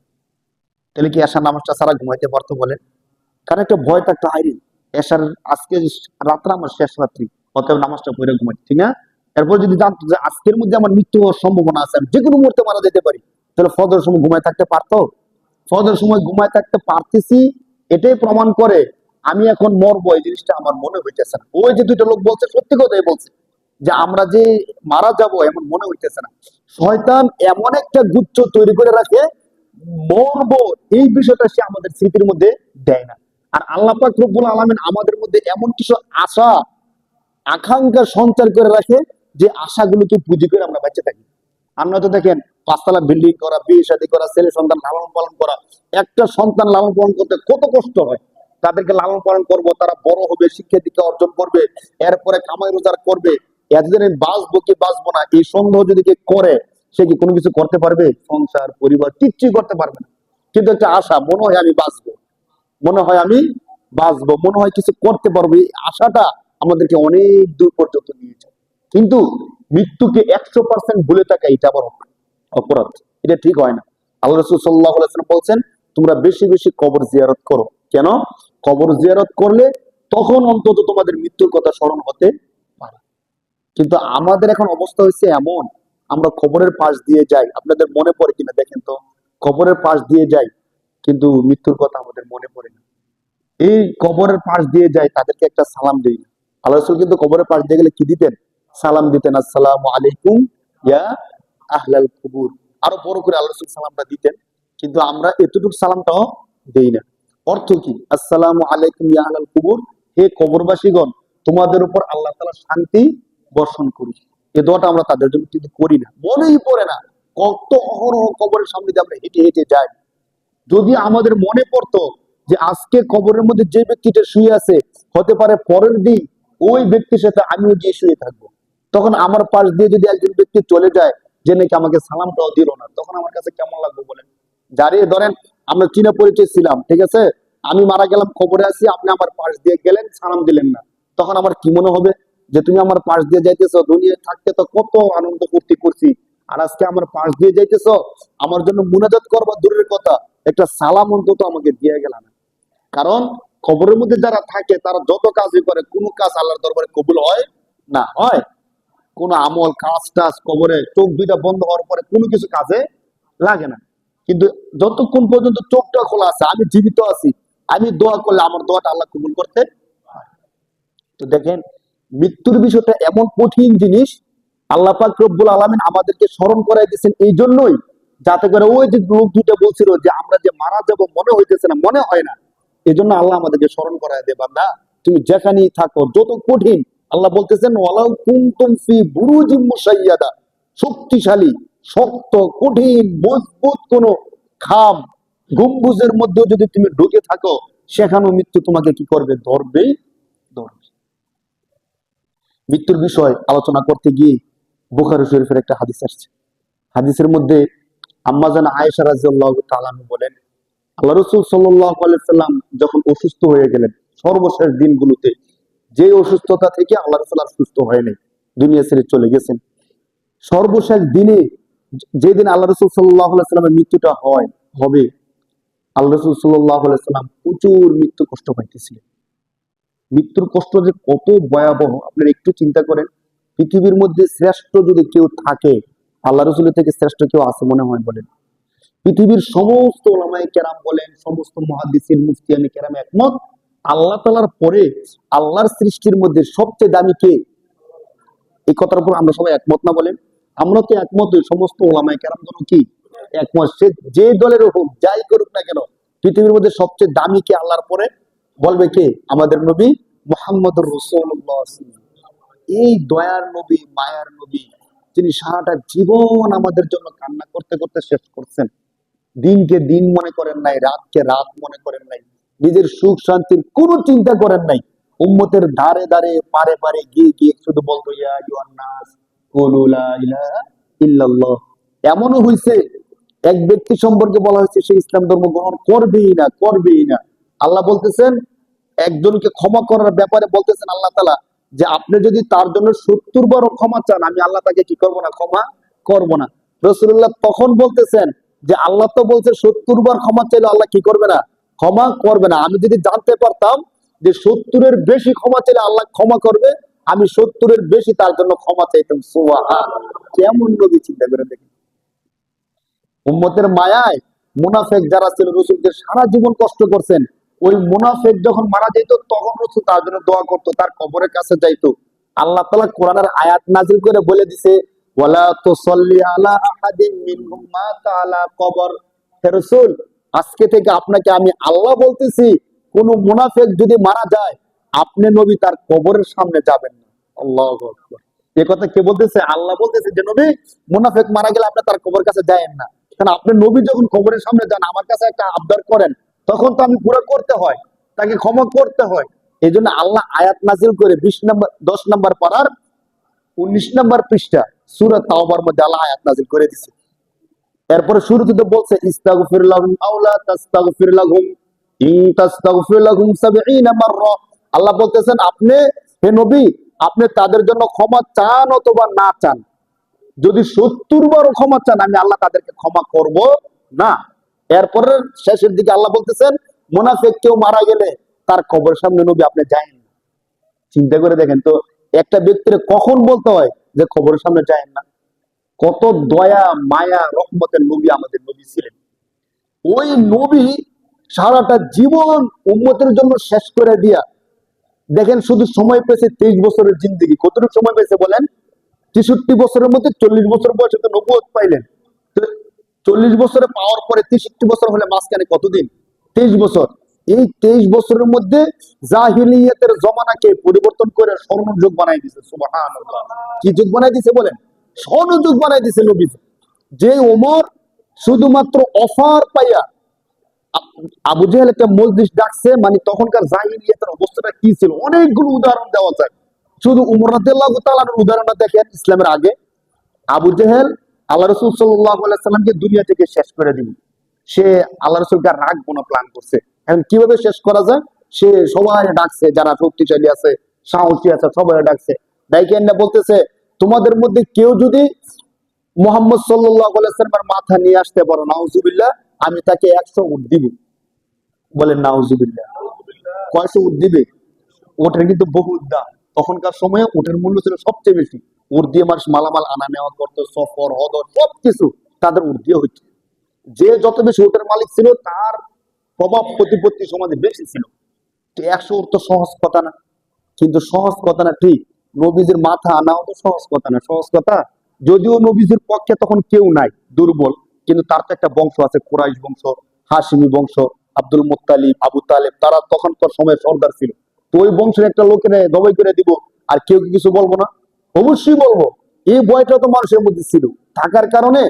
তাহলে কি এশার নামাজটা ছাড়া ঘুমাইতে পারতো বলেন? কারণ একটা ভয় থাকতো, হাইরে এশার আজকে রাত্রে আমার শেষ রাত্রি, অতএব নামাজটা পড়ে ঘুমাই, ঠিক না? এরপর যদি জানতো যে আজকের মধ্যে আমার মৃত্যু হওয়ার সম্ভাবনা আছে, আমি যে কোনো মুহূর্তে মারা যেতে পারি, তাহলে ফজরের সময় ঘুমায় থাকতে পারতো? ফজরের সময় ঘুমায় থাকতে পারতেছি, এটাই প্রমাণ করে আমি এখন মরবো, এই জিনিসটা আমার মনে হইতেছে না। ওই যে দুইটা লোক বলছে সত্যি কথাই বলছে, যে আমরা যে মারা যাব এমন মনে হইতেছে না। শয়তান এমন একটা গুচ্ছ তৈরি করে রাখে, মরবো এই বিষয়টা সে আমাদের স্মৃতির মধ্যে দেয় না। আর আল্লাহ পাক রব্বুল আলামিন আমাদের মধ্যে এমন কিছু আশা আকাঙ্ক্ষা সঞ্চার করে রাখে, যে আশাগুলোকে পুঁজি করে আমরা বেঁচে থাকি। আমরা তো দেখেন 5 তলা বিল্ডিং করা, বিয়ে শাদী করা, ছেলে সন্তান লালন পালন করা, একটা সন্তান লালন পালন করতে কত কষ্ট হয়। তাদেরকে লালন পালন করবো, তারা বড় হবে, শিক্ষা দীক্ষা অর্জন করবে, এরপরে কামাই রোজগার করবে, এতদিন আমি বাঁচবো কি বাঁচবো না এই সন্দেহ যদি কে করে, সে কি কোনো কিছু করতে পারবে? সংসার পরিবার কিচ্ছুই করতে পারবে না। কিন্তু একটা আশা, মনে হয় আমি বাঁচবো, মনে হয় আমি বাঁচবো, মনে হয় কিছু করতে পারবো, এই আশাটা আমাদেরকে অনেক দূর পর্যন্ত নিয়ে যায়। কিন্তু মৃত্যুকে 100% ভুলে থাকা, এটা আবার অপরাধ, এটা ঠিক হয় না। আল্লাহ রাসূল সাল্লাল্লাহু আলাইহি ওয়াসাল্লাম বলছেন তোমরা বেশি বেশি কবর জিয়ারত করো। কেন? কবর জিয়ারত করলে তখন অন্তত তোমাদের মৃত্যুর কথা স্মরণ হতে পারে। কিন্তু আমাদের এখন অবস্থা হচ্ছে এমন, আমরা কবরের পাশ দিয়ে যাই, আপনাদের মনে পড়ে কিনা দেখেন তো, কবরের পাশ দিয়ে যাই কিন্তু মৃত্যুর কথা আমাদের মনে পড়ে না। এই কবরের পাশ দিয়ে যায়, তাদেরকে একটা সালাম দেই না। আল্লাহ রাসূল কিন্তু কবরের পাশ দিয়ে গেলে কি দিতেন? সালাম দিতেন, আসসালামু আলাইকুম ইয়া আহলাল কুবুর। আরো বড় করে আল্লাহ রাসূল সালামটা দিতেন, কিন্তু আমরা এতটুকু সালামটাও দেই না। অর্থ কি? আসসালামু আলাইকুম ইয়া আহলাল কুবুর, হে কবরবাসীগণ, তোমাদের উপর আল্লাহ তাআলা শান্তি বর্ষণ করুন। এই দোয়াটা আমরা তাদের জন্য কিন্তু করি না, মনেই পড়ে না। কত অহরহ কবরের সামনে দিয়ে আমরা হেঁটে হেঁটে যাই। যদি আমাদের মনে পড়তো যে আজকে কবরের মধ্যে যে ব্যক্তিটা শুয়ে আছে, হতে পারে পরের দিন ওই ব্যক্তির সাথে আমিও গিয়ে শুয়ে থাকবো, তখন আমার পাশ দিয়ে যদি একজন ব্যক্তি চলে যায় যে নাকি আমাকে সালামটাও দিল না, তখন আমার কাছে কেমন লাগবে বলেন? যারে ধরেন আমরা চীনা পরিচয় ছিলাম, ঠিক আছে, আমি মারা গেলাম, খবরে আছি, আপনি আমার পাশ দিয়ে গেলেন, সালাম দিলেন না, তখন আমার কি মনে হবে? যে তুমি আমার পাশ দিয়ে যাইতেছো, দুনিয়ায় থাকতে তো কত আনন্দ ফুর্তি করছি, আর আজকে আমার পাশ দিয়ে যাইতেছো, আমার জন্য মুনাজাত করবা দূরের কথা, একটা সালাম অন্তত আমাকে দিয়ে গেল না। কারণ কবরের মধ্যে যারা থাকে তারা যত কাজই করে, কোনো কাজ আল্লাহর দরবারে কবুল হয় না। হয় কোন আমল কাজ টাজ কবরে চোখ দুইটা বন্ধ হওয়ার পরে কোনো কিছু কাজে লাগে না। কিন্তু যতক্ষণ পর্যন্ত চোখটা খোলা আছে, আমি জীবিত আছি, আমি দোয়া করলে আমার দোয়াটা আল্লাহ কবুল করতে হয়। তো দেখেন, মৃত্যুর বিষয়টা এমন কঠিন জিনিস, আল্লাহ পাক রব্বুল আলামিন আমাদেরকে স্মরণ করাই দিয়েছেন এই জন্যই, যাতে করে ওই যে লোক দুটো বলছিল যে আমরা যে মারা যাব মনে হইতেছে না, মনে হয় না, এই জন্য আল্লাহ আমাদেরকে স্মরণ করাই দেয়, বান্দা তুমি যেখানেই থাকো, যত কঠিন, আল্লাহ বলতেছেন ওয়ালাউ কুনতুম ফি বুরুজিম মুশাইয়াদা, শক্তিশালী, শক্ত, কঠিন, মজবুত কোন খাম গম্বুজের মধ্যে যদি তুমি ঢুকে থাকো, সেখানেও মৃত্যু তোমাকে কি করবে? ধরবেই ধরবে। মৃত্যুর বিষয় আলোচনা করতে গিয়ে বুখারী শরীফের একটা হাদিস আসছে। হাদিসের মধ্যে আম্মাজান আয়েশা রাদিয়াল্লাহু তাআলা বলেন, আল্লাহ রাসূল সাল্লাল্লাহু আলাইহি সাল্লাম যখন অসুস্থ হয়ে গেলেন সর্বশেষ দিনগুলোতে, যে অসুস্থতা থেকে আল্লাহ রাসূল আর সুস্থ হয়নি, দুনিয়া ছেড়ে চলে গেছেন, সর্বশেষ দিনে যেদিন আল্লাহ রাসূল সাল্লাল্লাহু আলাইহি সাল্লামের মৃত্যুটা হবে, আল্লাহ রাসূল সাল্লাল্লাহু আলাইহি সাল্লাম প্রচুর মৃত্যু কষ্ট পাইতেছিলেন। মৃত্যুর কষ্ট যে কত ভয়াবহ আপনারা একটু চিন্তা করেন। পৃথিবীর মধ্যে শ্রেষ্ঠ যদি কেউ থাকে, আল্লাহ রসুলের থেকে শ্রেষ্ঠ কেউ আছে মনে হয় বলেন? পৃথিবীর সমস্ত ওলামায়ে কেরাম বলেন, সমস্ত মুহাদ্দিসিন মুফতিয়ানে কেরাম একমত, আল্লাহ তাআলার পরে আল্লাহর সৃষ্টির মধ্যে সবচেয়ে দামি কে? এই কথার উপর আমরা সবাই একমত না বলেন? আমরা তো একমত, সমস্ত ওলামায়ে কেরাম যেন কি একমত, সে যে দলের হোক, যাই করুক না কেন, পৃথিবীর মধ্যে সবচেয়ে দামি কে আল্লাহর পরে? বলবে কে? আমাদের নবী মুহাম্মদুর রাসূলুল্লাহ। এই দয়ার নবী, মায়ার নবী, যিনি সারাটা জীবন আমাদের জন্য কান্না করতে করতে শেষ করছেন, দিনকে দিন মনে করেন নাই, রাতকে রাত মনে করেন নাই, নিজের সুখ শান্তির কোনো চিন্তা করেন নাই, উম্মতের ধারে ধারে পারে পারে গিয়ে গিয়ে শুধু বলতো ইয়া আইয়ুহান নাস কুলু লা ইলাহা ইল্লাল্লাহ। এমনও হয়েছে এক ব্যক্তি সম্পর্কে বলা হয়েছে সে ইসলাম ধর্ম গ্রহণ করবেই না, করবেই না। আল্লাহ বলতেছেন একজনকে ক্ষমা করার ব্যাপারে, বলতেছেন আল্লাহ তাআলা যে আপনি যদি তার জন্য 70 বারও ক্ষমা চান, আমি আল্লাহ তাকে কি করবো না? ক্ষমা করবো না। রাসূলুল্লাহ তখন বলতেছেন যে আল্লাহ তো বলছে 70 বার ক্ষমা চাইলে আল্লাহ কি করবে না? ক্ষমা করবে না। আমি যদি জানতে পারতাম যে 70-এর বেশি ক্ষমা চাইলে আল্লাহ ক্ষমা করবে, আমি 70-এর বেশি তার জন্য ক্ষমা চাইতাম। সুবহানাল্লাহ, কেমন নবী, চিন্তা করে দেখেন। উম্মতের মায়ায় মুনাফেক যারা ছিল, রাসূলকে সারা জীবন কষ্ট করছেন, ওই মুনাফেক যখন মারা যেত তখন রাসূল তার জন্য দোয়া করতো, তার কবরের কাছে যাইতো। আল্লাহ তাআলা কোরআনের আয়াত নাযিল করে বলে দিছে, ওয়ালা তুসাল্লি আলা আহাদিন মিনহুম মাতা আলা কবর। হে রাসূল, আজকে থেকে আপনাকে আমি আল্লাহ বলতেছি, কোন মুনাফেক যদি মারা যায়, আপনি নবী তার কবরের সামনে যাবেন না। আল্লাহু আকবার। এই কথা কে বলতেছে? আল্লাহ বলতেছে যে নবী, মুনাফেক মারা গেলে আপনি তার কবরের কাছে যায়েন না। কারণ আপনি নবী যখন কবরের সামনে যান, আমার কাছে একটা আবদার করেন, তখন তো আমি পুরো করতে হয়, তাকে ক্ষমা করতে হয়। এই জন্য আল্লাহ আয়াত নাজিল করে 10 নম্বর পারার 19 নম্বর পৃষ্ঠা সূরা তাওবার মধ্যে আল্লাহ আয়াত নাজিল করে দিছে। এরপরে শুরুতে তো বলছে ইস্তাগফির লাহুম আও লা তাস্তাগফির লাহুম ইন তাস্তাগফির লাহুম 70 মাররা। আল্লাহ বলতেছেন আপনি, হে নবী, আপনি তাদের জন্য ক্ষমা চান অথবা না চান, যদি 70 বারও ক্ষমা চান, আমি আল্লাহ তাদেরকে ক্ষমা করব না। এরপরে শেষের দিকে আল্লাহ বলতেছেন মুনাফিক কেউ মারা গেলে তার কবরের সামনে নবী আপনি যায়েন না। চিন্তা করে দেখেন তো, একটা ব্যক্তির কখন বলতে হয় যে খবরের সামনে যায় না? কত দয়া মায়া রহমতের নবী আমাদের নবী ছিলেন। ওই নবী সারাটা জীবন উম্মতের জন্য শেষ করে দিয়া, দেখেন শুধু সময় পেয়েছে 23 বছরের জিন্দেগি। কতটুকু সময় পেয়েছে বলেন? 63 বছরের মধ্যে 40 বছর বয়সে তো নবুয়ত পাইলেন। তো 40 বছরে পাওয়ার পরে 63 বছর হলে মাঝখানে কতদিন? 23 বছর। এই 23 বছরের মধ্যে জাহিলিয়াতের জমানাকে পরিবর্তন করে স্বর্ণযুগ বানাই দিছে। সুবহানাল্লাহ। কি যুগ বানাই দিছে বলেন? স্বর্ণযুগ বানাই দিছে নবী। যে ওমর শুধুমাত্র অফার পাইয়া আবু জেহেল একটা মজলিস ডাকছে, মানে তখনকার জাহিলিয়াতের অবস্থাটা কি ছিল অনেকগুলো উদাহরণ দেওয়া যায়। শুধু উমর রাদিয়াল্লাহু তাআলার উদাহরণটা দেখেন। ইসলামের আগে আবু জেহেল আল্লাহ রাসূল সাল্লাল্লাহু আলাইহি সাল্লামকে দুনিয়া থেকে শেষ করে দিল। সে আল্লাহ রাসূলকে রাখবো না প্ল্যান করছে। এখন কিভাবে শেষ করা যায়? সে সবাই ডাকছে, যারা শক্তিশালী আছে সাহসী আছে সবাই ডাকছে। ডাইকে এনে বলতেছে, তোমাদের মধ্যে কেউ যদি মুহাম্মদ সাল্লাল্লাহু আলাইহি সাল্লামের মাথা নিয়ে আসতে পারো, নাউজুবিল্লাহ, আমি তাকে 100 উট দিব। বলেন নাউজুবিল্লাহ। কয়শো উট দিবে? ওটের কিন্তু বহু দাম। তখনকার সময়ে ওটের মূল্য ছিল সবচেয়ে বেশি। উট দিয়ে মানুষ মালামাল আনা নেওয়া করতো, সফর হদর সবকিছু তাদের উট দিয়ে হইতো। যে যত বেশি উটের মালিক ছিল তার প্রভাব প্রতিপত্তি সমাজে বেশি ছিল। তো 100 উট তো সহজ কথা না। কিন্তু সহজ কথা না ঠিক, নবীজির মাথা আনাও তো সহজ কথা না। সহজ কথা, যদিও নবীজির পক্ষে তখন কেউ নাই, দুর্বল, কিন্তু তার তো একটা বংশ আছে, কুরাইশ বংশ, হাশিমি বংশ, আব্দুল মুত্তালিব, আবু তালেব, তারা তখনকার সময় সর্দার ছিল। তো ওই বংশের একটা লোকের জবাই করে দিব, আর কেউ কি কিছু বলবো না? অবশ্যই বলবো। এই ভয়টা তো মানুষের মধ্যে ছিল, থাকার কারণে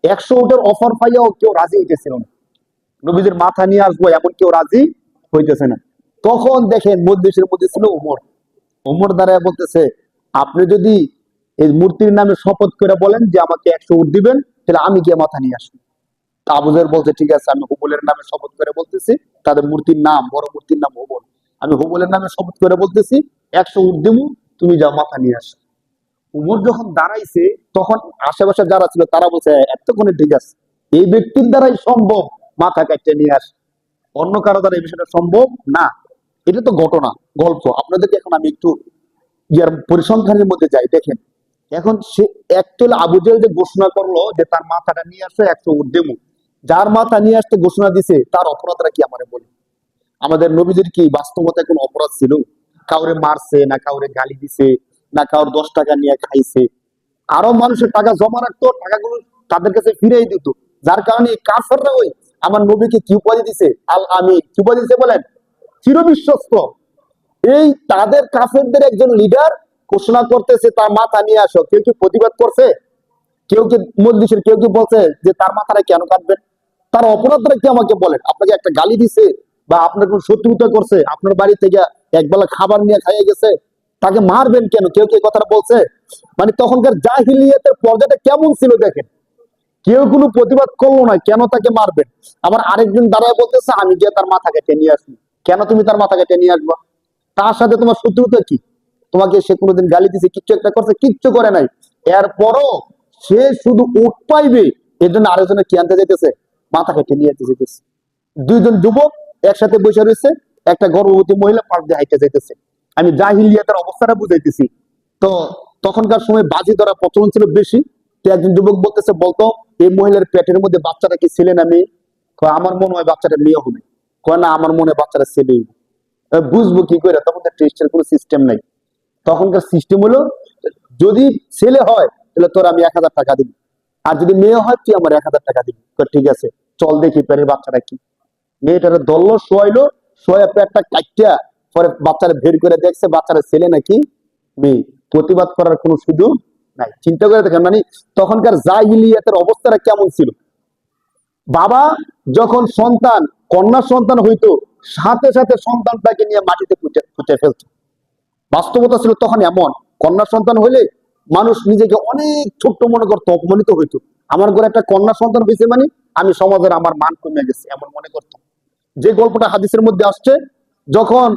100 উটের অফার পাইয়াও কেউ রাজি হইতেছিল না। নবীদের মাথা নিয়ে আসবো এমন কেউ রাজি হইতেছে না। তখন দেখেন মজলিসের মধ্যে ছিল ওমর। ওমর দাঁড়ায় বলতেছে, আপনি যদি এই মূর্তির নামে শপথ করে বলেন যে আমাকে 100 উট দিবেন, তাহলে আমি গিয়ে মাথা নিয়ে আসবো। তা আবু জাহেল বলছে, ঠিক আছে, আমি হুবলের নামে শপথ করে বলতেছি, তাদের মূর্তির নাম, বড় মূর্তির নাম হুবল, আমি হুবলের নামে শপথ করে বলতেছি 100 উট দেবো, তুমি যাও মাথা নিয়ে আসো। উমর যখন দাঁড়াইছে, তখন আশেপাশে যারা ছিল তারা বলছে, এতক্ষণে ঠিক আছে, এই ব্যক্তির দ্বারাই সম্ভব মাথা কাটতে নিয়ে আস, অন্য কারো দ্বারা এই বিষয়টা সম্ভব না। এটা তো ঘটনা, গল্প। আপনাদেরকে এখন আমি একটু ইয়ার পরিসংখ্যানের মধ্যে যাই। দেখেন, এখন সে একচুয়ালি আবু জেহেল যে ঘোষণা করলো যে তার মাথাটা নিয়ে আসে 100 উট দেবো, যার মাথা নিয়ে আসতে ঘোষণা দিছে তার অপরাধটা কি আমারে বলে? আমাদের নবীজির কি বাস্তবতায় কোনো অপরাধ ছিল? কাউরে মারছে না, কাউরে গালি দিছে না, কাউর 10 টাকা নিয়ে খাইছে? আরো মানুষের টাকা জমা রাখতো, টাকাগুলো তাদের কাছে ফিরেই দিত। যার কারণে এই কাফেররা ওই আমার নবীকে কি উপাধি দিছে? আল আমিন। কি উপাধি দিছে বলেন? চিরবিশ্বস্ত। এই তাদের কাফেরদের একজন লিডার ঘোষণা করতেছে তার মাথা নিয়ে আসো। কেউ কি প্রতিবাদ করছে? কেউ কি মজলিসের কেউ কি বলছে যে তার মাথাটা কেন কাটবেন? তার অপরাধটা কি আমাকে বলেন? আপনাকে একটা গালি দিছে বা আপনার কোন শত্রুতা করছে, আপনার বাড়ি থেকে একবেলা খাবার নিয়ে খাইয়ে গেছে, তাকে মারবেন কেন? কেউ কি কথাটা বলছে? মানে তখনকার জাহিলিয়াতের পর্যায়টা কেমন ছিল দেখেন। কেউ কোনো প্রতিবাদ করলো না, কেন তাকে মারবেন? আবার আরেকজন দাঁড়ায় বলতেছে, আমি গিয়ে তার মাথা কেটে নিয়ে আসবো। কেন তুমি তার মাথা কেটে নিয়ে আসবা? তার সাথে তোমার শত্রুতা কি? তোমাকে সে কোনোদিন গালি দিছে, কিচ্ছু একটা করছে? কিচ্ছু করে নাই। এরপরও সে শুধু উট পাইবে এর জন্য আরেকজনে কি আনতে যাইতেছে? মাথা কেটে নিয়ে যেতে যেতেছে। দুইজন যুবক একসাথে বসে রয়েছে, একটা গর্ভবতী মহিলা পাশ দিয়ে হাইটে যাইতেছে। আমি জাহিলিয়াতের অবস্থাটা বুঝাইতেছি। তো তখনকার সময় বাজি ধরা প্রচলন ছিল বেশি। তো একজন যুবক বলতেছে, বলতো এই মহিলার পেটের মধ্যে বাচ্চাটা কি ছেলে না মেয়ে? কয়, আমার মনে হয় বাচ্চাটা মেয়ে হবে। কয়, না, আমার মনে হয় বাচ্চাটা ছেলেই। বুঝবো কি করে? তখন তো টেস্টের কোনো সিস্টেম নাই। তখনকার সিস্টেম হলো, যদি ছেলে হয় তাহলে তোর আমি 1000 টাকা দিব, আর যদি মেয়ে হয় তুই আমার 1000 টাকা দিবি। ঠিক আছে, চল দেখি পেটের বাচ্চাটা কি। মেয়েটারে ধরলো, শোয়াইলো, শোয়া পেটটা কাটিয়া পরে বাচ্চারা বের করে দেখছে বাচ্চারা ছেলে নাকি মেয়ে। প্রতিবাদ করার কোনো সুযোগ নাই। চিন্তা করে দেখেন, মানে তখনকার জাহিলিয়াতের অবস্থাটা কেমন ছিল। বাবা যখন সন্তান, কন্যা সন্তান হইতো, সাথে সাথে সন্তানটাকে নিয়ে মাটিতে পুঁতে পুঁতে ফেলত। বাস্তবতা ছিল তখন এমন, কন্যা সন্তান হইলে মানুষ নিজেকে অনেক ছোট্ট মনে করতো, অপমানিত হইতো। আমার ঘরে একটা কন্যা সন্তান হয়েছে মানে আমি সমাজের, আমার মান কমে গেছে এমন মনে করতাম। যে গল্পটা হাদিসের মধ্যে আসছে, যখন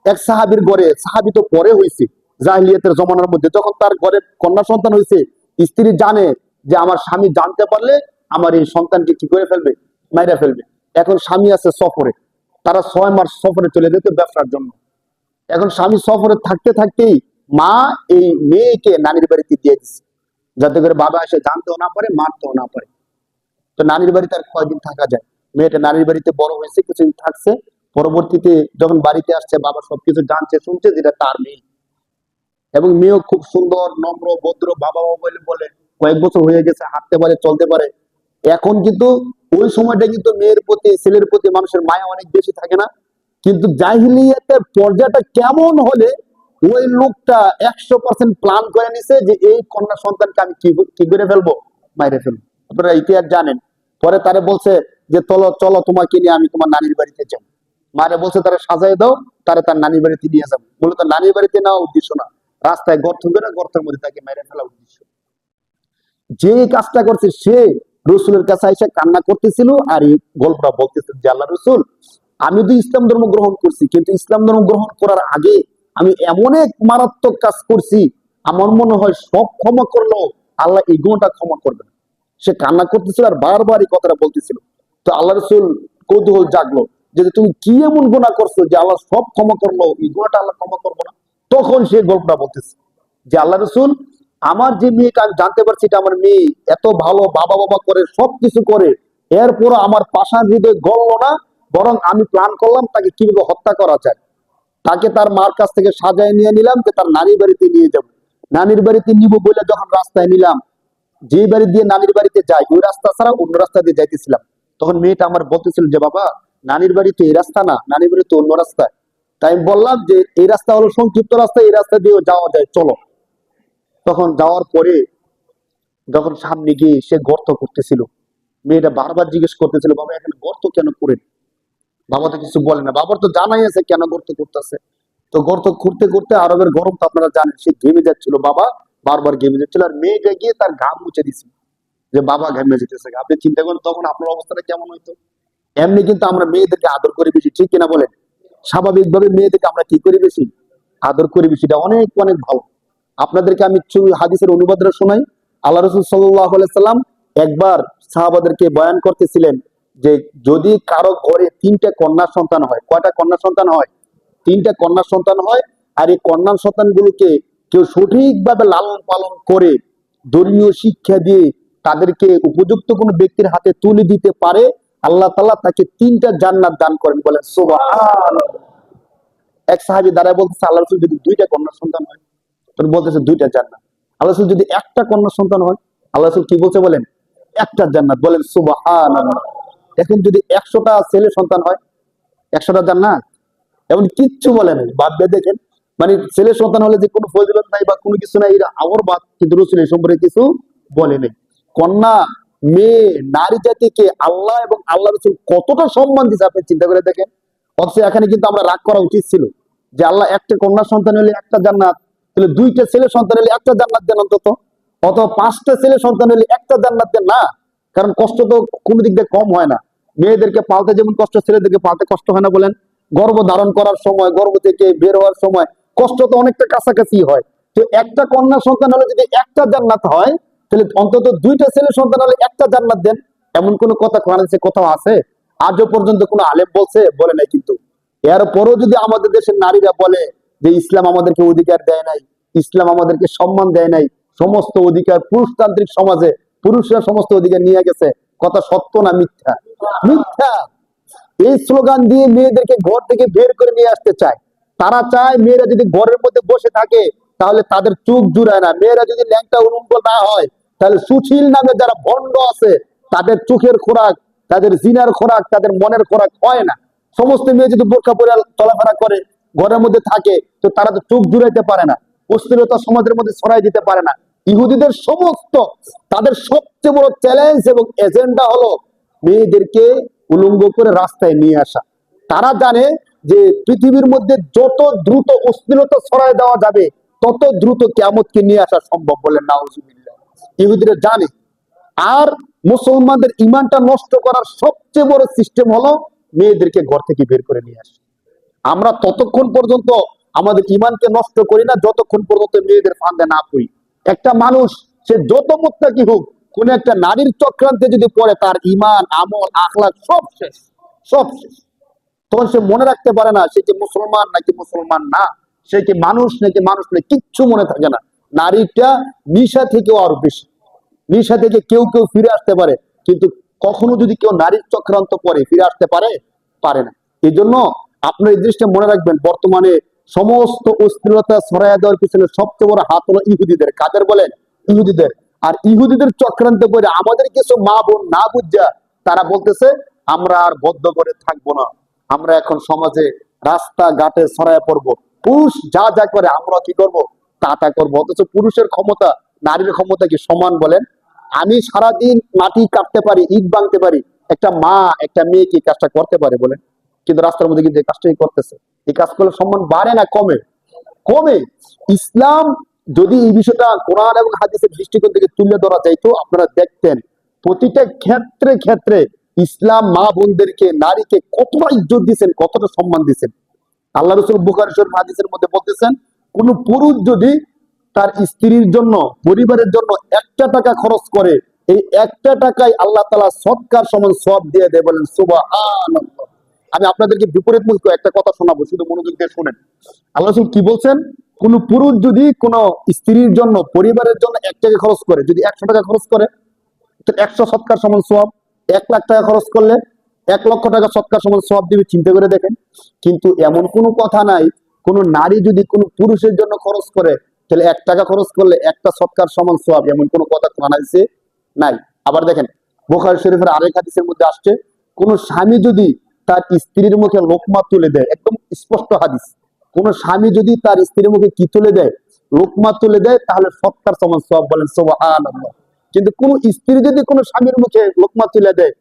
এক সাহাবীর ঘরে, সাহাবী তো পরে হয়েছে জাহিলিয়াতের জমানার মধ্যে, যখন তার ঘরে কন্যা সন্তান হয়েছে, স্ত্রী জানে যে আমার স্বামী জানতে পারলে আমার এই সন্তানকে কি করে ফেলবে? মাইরা ফেলবে। এখন স্বামী আছে সফরে, তারা 6 মাস সফরে চলে যেত ব্যবসার জন্য। এখন স্বামী সফরে থাকতে থাকতেই মা এই মেয়েকে নানির বাড়িতে দিয়ে দিচ্ছে, যাতে করে বাবা এসে জানতেও না পারে, মারতেও না পারে। তো নানির বাড়িতে আর কয়দিন থাকা যায়? মেয়েটা নানির বাড়িতে বড় হয়েছে, কিছুদিন থাকছে। পরবর্তীতে যখন বাড়িতে আসছে, বাবা সবকিছু জানছে, শুনছে যেটা তার মেয়ে, এবং মেয়েও খুব সুন্দর, নম্র, ভদ্র, বাবা বাবা বলে বলে। কয়েক বছর হয়ে গেছে, হাঁটতে পারে, চলতে পারে। এখন কিন্তু ওই সময়টা কিন্তু মেয়ের প্রতি, ছেলের প্রতি মানুষের মায়া অনেক বেশি থাকে না? কিন্তু জাহিলিয়াতের পর্যায়টা কেমন হলে ওই লোকটা 100% প্ল্যান করে নিছে যে এই কন্যা সন্তানকে আমি কি কি করে ফেলবো, মাইরে ফেলবো। আপনারা ইতিহাস জানেন। পরে তারে বলছে যে চলো চলো, তোমাকে নিয়ে আমি তোমার নানির বাড়িতে যাবো। মারে বলছে তারা সাজাই দাও, তারা তার নানির বাড়িতে নিয়ে যাবো। মূলত নানির বাড়িতে নেওয়া উদ্দেশ্য না, রাস্তায় গর্ত করে গর্তের মধ্যে তাকে মেরে ফেলা উদ্দেশ্য। যে কাজটা করছে সে রসুলের কাছে এসে কান্না করতেছিল, আর এই গল্পটা বলতেছিল যে আল্লাহ রসুল, আমি তো ইসলাম ধর্ম গ্রহণ করছি, কিন্তু ইসলাম ধর্ম গ্রহণ করার আগে আমি এমন এক মারাত্মক কাজ করছি, আমার মনে হয় সব ক্ষমা করলেও আল্লাহ এই গুণটা ক্ষমা করবে না। সে কান্না করতেছিল আর বারবার এই কথাটা বলতেছিল। তো আল্লাহ রসুল কৌতূহল জাগলো যে তুমি কি এমন গুণা করছো যে আল্লাহ সব ক্ষমা করলো, এই গুণাটা আল্লাহ ক্ষমা করবো না? তখন সে গল্পটা বলতেছে যে আল্লাহ রসুল, আমার যে মেয়েকে আমি জানতে পারছি এটা আমার মেয়ে, এত ভালো, বাবা বাবা করে সবকিছু করে, এরপর আমার পাষাণ হৃদয় গড়লো না, বরং আমি প্ল্যান করলাম তাকে কিভাবে হত্যা করা যায়। তাকে তার মার কাছ থেকে সাজায় নিয়ে নিলাম যে তার নানির বাড়িতে নিয়ে যাব। নানির বাড়িতে নিব বলে যখন রাস্তায় নিলাম, যে বাড়ি দিয়ে নানির বাড়িতে যাই ওই রাস্তা ছাড়া অন্য রাস্তা দিয়ে যাইতেছিলাম, তখন মেয়েটা আমার বলতেছিল যে বাবা, নানির বাড়ি তো এই রাস্তা না, নানির বাড়ি তো অন্য রাস্তায়। তাই আমি বললাম যে এই রাস্তা হলো সংক্ষিপ্ত রাস্তা, এই রাস্তা দিয়েও যাওয়া যায়, চলো। তখন যাওয়ার পরে যখন সামনে গিয়ে সে গর্ত করতেছিল, মেয়েটা বারবার জিজ্ঞেস করতেছিল বাবা এখানে গর্ত কেন করেন? বাবা তো কিছু বলে না, বাবার তো জানাই আছে কেন গর্ত করতেছে। তো গর্ত করতে করতে, আরবের গরম তো আপনারা জানেন, সে ঘেমে যাচ্ছিল, বাবা বারবার ঘেমে যাচ্ছিল, আর মেয়েটা গিয়ে তার ঘাম মুছে দিছিল যে বাবা ঘেমে যেতেছে। আপনি চিন্তা করেন তখন আপনার অবস্থাটা কেমন হইতো। এমনি কিন্তু আমরা মেয়েদেরকে আদর করি বেশি, ঠিক কিনা বলেন? স্বাভাবিকভাবে মেয়েদেরকে আমরা কি করি বেশি? আদর করি বেশি। এটা অনেক অনেক ভালো। আপনাদেরকে আমি হাদিসের অনুবাদটা শোনাই। আল্লাহ রসুল সাল্লাল্লাহু আলাইহি সাল্লাম একবার সাহাবাদেরকে বয়ান করতেছিলেন যে যদি কারো ঘরে 3টা কন্যা সন্তান হয়, কয়টা কন্যা সন্তান হয়? 3টা কন্যা সন্তান হয়। আর এই কন্যা সন্তানগুলোকে কেউ সঠিকভাবে লালন পালন করে, ধর্মীয় শিক্ষা দিয়ে তাদেরকে উপযুক্ত কোনো ব্যক্তির হাতে তুলে দিতে পারে, আল্লাহ তাআলা তাকে 3টা জান্নাত দান করেন। বলেন সুবহানাল্লাহ। এক সাহাবী দাঁড়ায় বলতেছে আল্লাহ রাসূল, যদি 2টা কন্যা সন্তান হয়? তিনি বলতেছে 2টা জান্নাত। আল্লাহ রাসূল, যদি একটা কন্যা সন্তান হয়? আল্লাহ রাসূল কি বলছে বলেন? একটা জান্নাত। বলেন সুবহানাল্লাহ। এখন যদি 100টা ছেলে সন্তান হয়? 100টা জান্নাত? এমন কিচ্ছু বলে নাই। ভাববে দেখেন, মানে ছেলে সন্তান হলে যে কোনো ফজিলত নাই বা কোনো কিছু নাই, এটা আমার বাদ, কিন্তু রাসূল এই সম্পর্কে কিছু বলে নাই। কন্যা, মেয়ে, নারী জাতিকে আল্লাহ এবং আল্লাহ রাসূল কতটা সম্মান দিয়েছে আপনি চিন্তা করে দেখেন। অথচ এখানে কিন্তু আমরা রাগ করা উচিত ছিল যে আল্লাহ একটা কন্যা সন্তান হলে একটা জান্নাত, তাহলে 2টা ছেলে সন্তান হলে একটা জান্নাত দেন অন্তত, অথবা 5টা ছেলে সন্তান হলে একটা জান্নাত দেন না। কারণ কষ্ট তো কোনো দিক দিয়ে কম হয় না। মেয়েদেরকে পালতে যেমন কষ্ট, ছেলেদেরকে পালতে কষ্ট হয় না বলেন? গর্ভ ধারণ করার সময়, গর্ভ থেকে বের হওয়ার সময় কষ্ট তো অনেকটা কাছাকাছি হয়। তো একটা কন্যা সন্তান হলে যদি একটা জান্নাত হয়, তাহলে অন্তত 2টা ছেলে সন্তান হলে একটা জান্নাত দেন। এমন কোন কথা কোরআনে কোথাও আছে? আজও পর্যন্ত কোনো আলেম বলছে? বলে নাই কিন্তু। এরপরও যদি আমাদের দেশের নারীরা বলে যে ইসলাম আমাদেরকে অধিকার দেয় নাই, ইসলাম আমাদেরকে সম্মান দেয় নাই, সমস্ত অধিকার পুরুষতান্ত্রিক সমাজে পুরুষরা সমস্ত অধিকার নিয়ে গেছে, কথা সত্য না মিথ্যা? মিথ্যা। এই স্লোগান দিয়ে মেয়েদেরকে ঘর থেকে বের করে নিয়ে আসতে চায়। তারা চায় মেয়েরা যদি ঘরের মধ্যে বসে থাকে তাহলে তাদের চোখ জুড়ায় না। মেয়েরা যদি ল্যাংটা উলঙ্গ না হয়, তাহলে সুশীল নামে যারা ভণ্ড আছে তাদের চোখের খোরাক, তাদের জিনার খোরাক, তাদের মনের খোরাক হয় না। সমস্ত মেয়ে যদি বোরকা পরে চলাফেরা করে, ঘরের মধ্যে থাকে, তো তারা তো চোখ জুড়াইতে পারে না, অস্থিরতা সমাজের মধ্যে ছড়াই দিতে পারে না। ইহুদিদের সমস্ত, তাদের সবচেয়ে বড় চ্যালেঞ্জ এবং এজেন্ডা হলো মেয়েদেরকে উলঙ্গ করে রাস্তায় নিয়ে আসা। তারা জানে যে পৃথিবীর মধ্যে যত দ্রুত অশ্লীলতা ছড়ায় দেওয়া যাবে তত দ্রুত কিয়ামতকে নিয়ে আসা সম্ভব। বলেন নাউজুবিল্লাহ। ইহুদিরা জানে। আর মুসলমানদের ইমানটা নষ্ট করার সবচেয়ে বড় সিস্টেম হলো মেয়েদেরকে ঘর থেকে বের করে নিয়ে আসা। আমরা ততক্ষণ পর্যন্ত আমাদের ইমানকে নষ্ট করি না যতক্ষণ পর্যন্ত মেয়েদের ফাঁদে না পড়ি। একটা মানুষ সে যত মুত্তাকি হোক, কোন একটা নারীর চক্রান্তে যদি পড়ে, তার ইমান, আমল, আখলাক সব শেষ, সব শেষ। তখন সে মনে রাখতে পারে না সে কি মুসলমান নাকি মুসলমান না, সে কি মানুষ নাকি মানুষ না, কিচ্ছু মনে থাকে না। নারীটা নিশা থেকেও আরো বেশি, নিশা থেকে কেউ কেউ ফিরে আসতে পারে, কিন্তু কখনো যদি কেউ নারীর চক্রান্ত করে ফিরে আসতে পারে, পারে না। এই জন্য আপনার এই জিনিসটা মনে রাখবেন, বর্তমানে সমস্ত অস্থিরতা ছড়াইয়া দেওয়ার পিছনে সবচেয়ে বড় হাত হলো ইহুদিদের। কাদের বলেন? ইহুদিদের। আর ইহুদিদের চক্রান্ত করে আমাদের কিছু মা বোন না বুঝা তারা বলতেছে আমরা আর বদ্ধ করে থাকবো না, আমরা এখন সমাজে রাস্তা ঘাটে ছড়াইয়া পড়বো, পুরুষ যা যা করে আমরা কি করব, তা তা করবো। অথচ পুরুষের ক্ষমতা নারীর ক্ষমতা কি সমান বলেন? আমি সারাদিন মাটি কাটতে পারি, ইট ভাঙতে পারি, একটা মা একটা মেয়ে কি কাজটা করতে পারে বলেন? কিন্তু রাস্তার মধ্যে কিন্তু এই কাজটাই করতেছে। এই কাজ করলে সম্মান বাড়ে না কমে? কমে। ইসলাম যদি এই বিষয়টা কোরআন এবং হাদিসের দৃষ্টিকোণ থেকে তুলে ধরা যাইতো, আপনারা দেখতেন প্রতিটা ক্ষেত্রে ক্ষেত্রে ইসলাম মা বোনদেরকে নারীকে কতটা ইজ্জত দিচ্ছেন, কতটা সম্মান দিচ্ছেন। আল্লাহ রাসূল বুখারী শরীফ হাদিসের মধ্যে বলতেছেন, কোন পুরুষ যদি তার স্ত্রীর জন্য পরিবারের জন্য একটা টাকা খরচ করে, এই একটা টাকায় আল্লাহ তাআলা সদকার সমান সওয়াব দিয়ে দেয়। বলেন সুবহানাল্লাহ। আমি আপনাদেরকে বিপরীতমুখী একটা কথা শোনাবো, শুধু মনোযোগ দিয়ে শুনেন। আল্লাহ রাসূল কি বলছেন? কোন পুরুষ যদি কোন স্ত্রীর জন্য পরিবারের জন্য 1 টাকা খরচ করে, যদি 100 টাকা খরচ করে, তো 100 সদকার সমান সওয়াব। 1 লাখ টাকা খরচ করলে 1 লক্ষ টাকা সদকার সমান সওয়াব দিবে। চিন্তা করে দেখেন। কিন্তু এমন কোনো কথা নাই, কোন নারী যদি কোন পুরুষের জন্য খরচ করে, তাহলে 1 টাকা খরচ করলে একটা সদকার সমান সওয়াব, এমন কোনো কথা কোরআন হাদিসে নাই। আবার দেখেন, বুখারী শরীফের আরেক হাদিসের মধ্যে আসছে, কোন স্বামী যদি তার স্ত্রীর মুখে লোকমা তুলে দেয়, একদম স্পষ্ট হাদিস, কোন স্বামী যদি তার স্ত্রীর মুখে কি তুলে দেয়, লোকমা তুলে দেয়, তাহলে সদকার সমান সওয়াব। বলেন সুবহানাল্লাহ। কিন্তু কোন স্ত্রী যদি কোন স্বামীর মুখে লোকমা তুলে দেয়,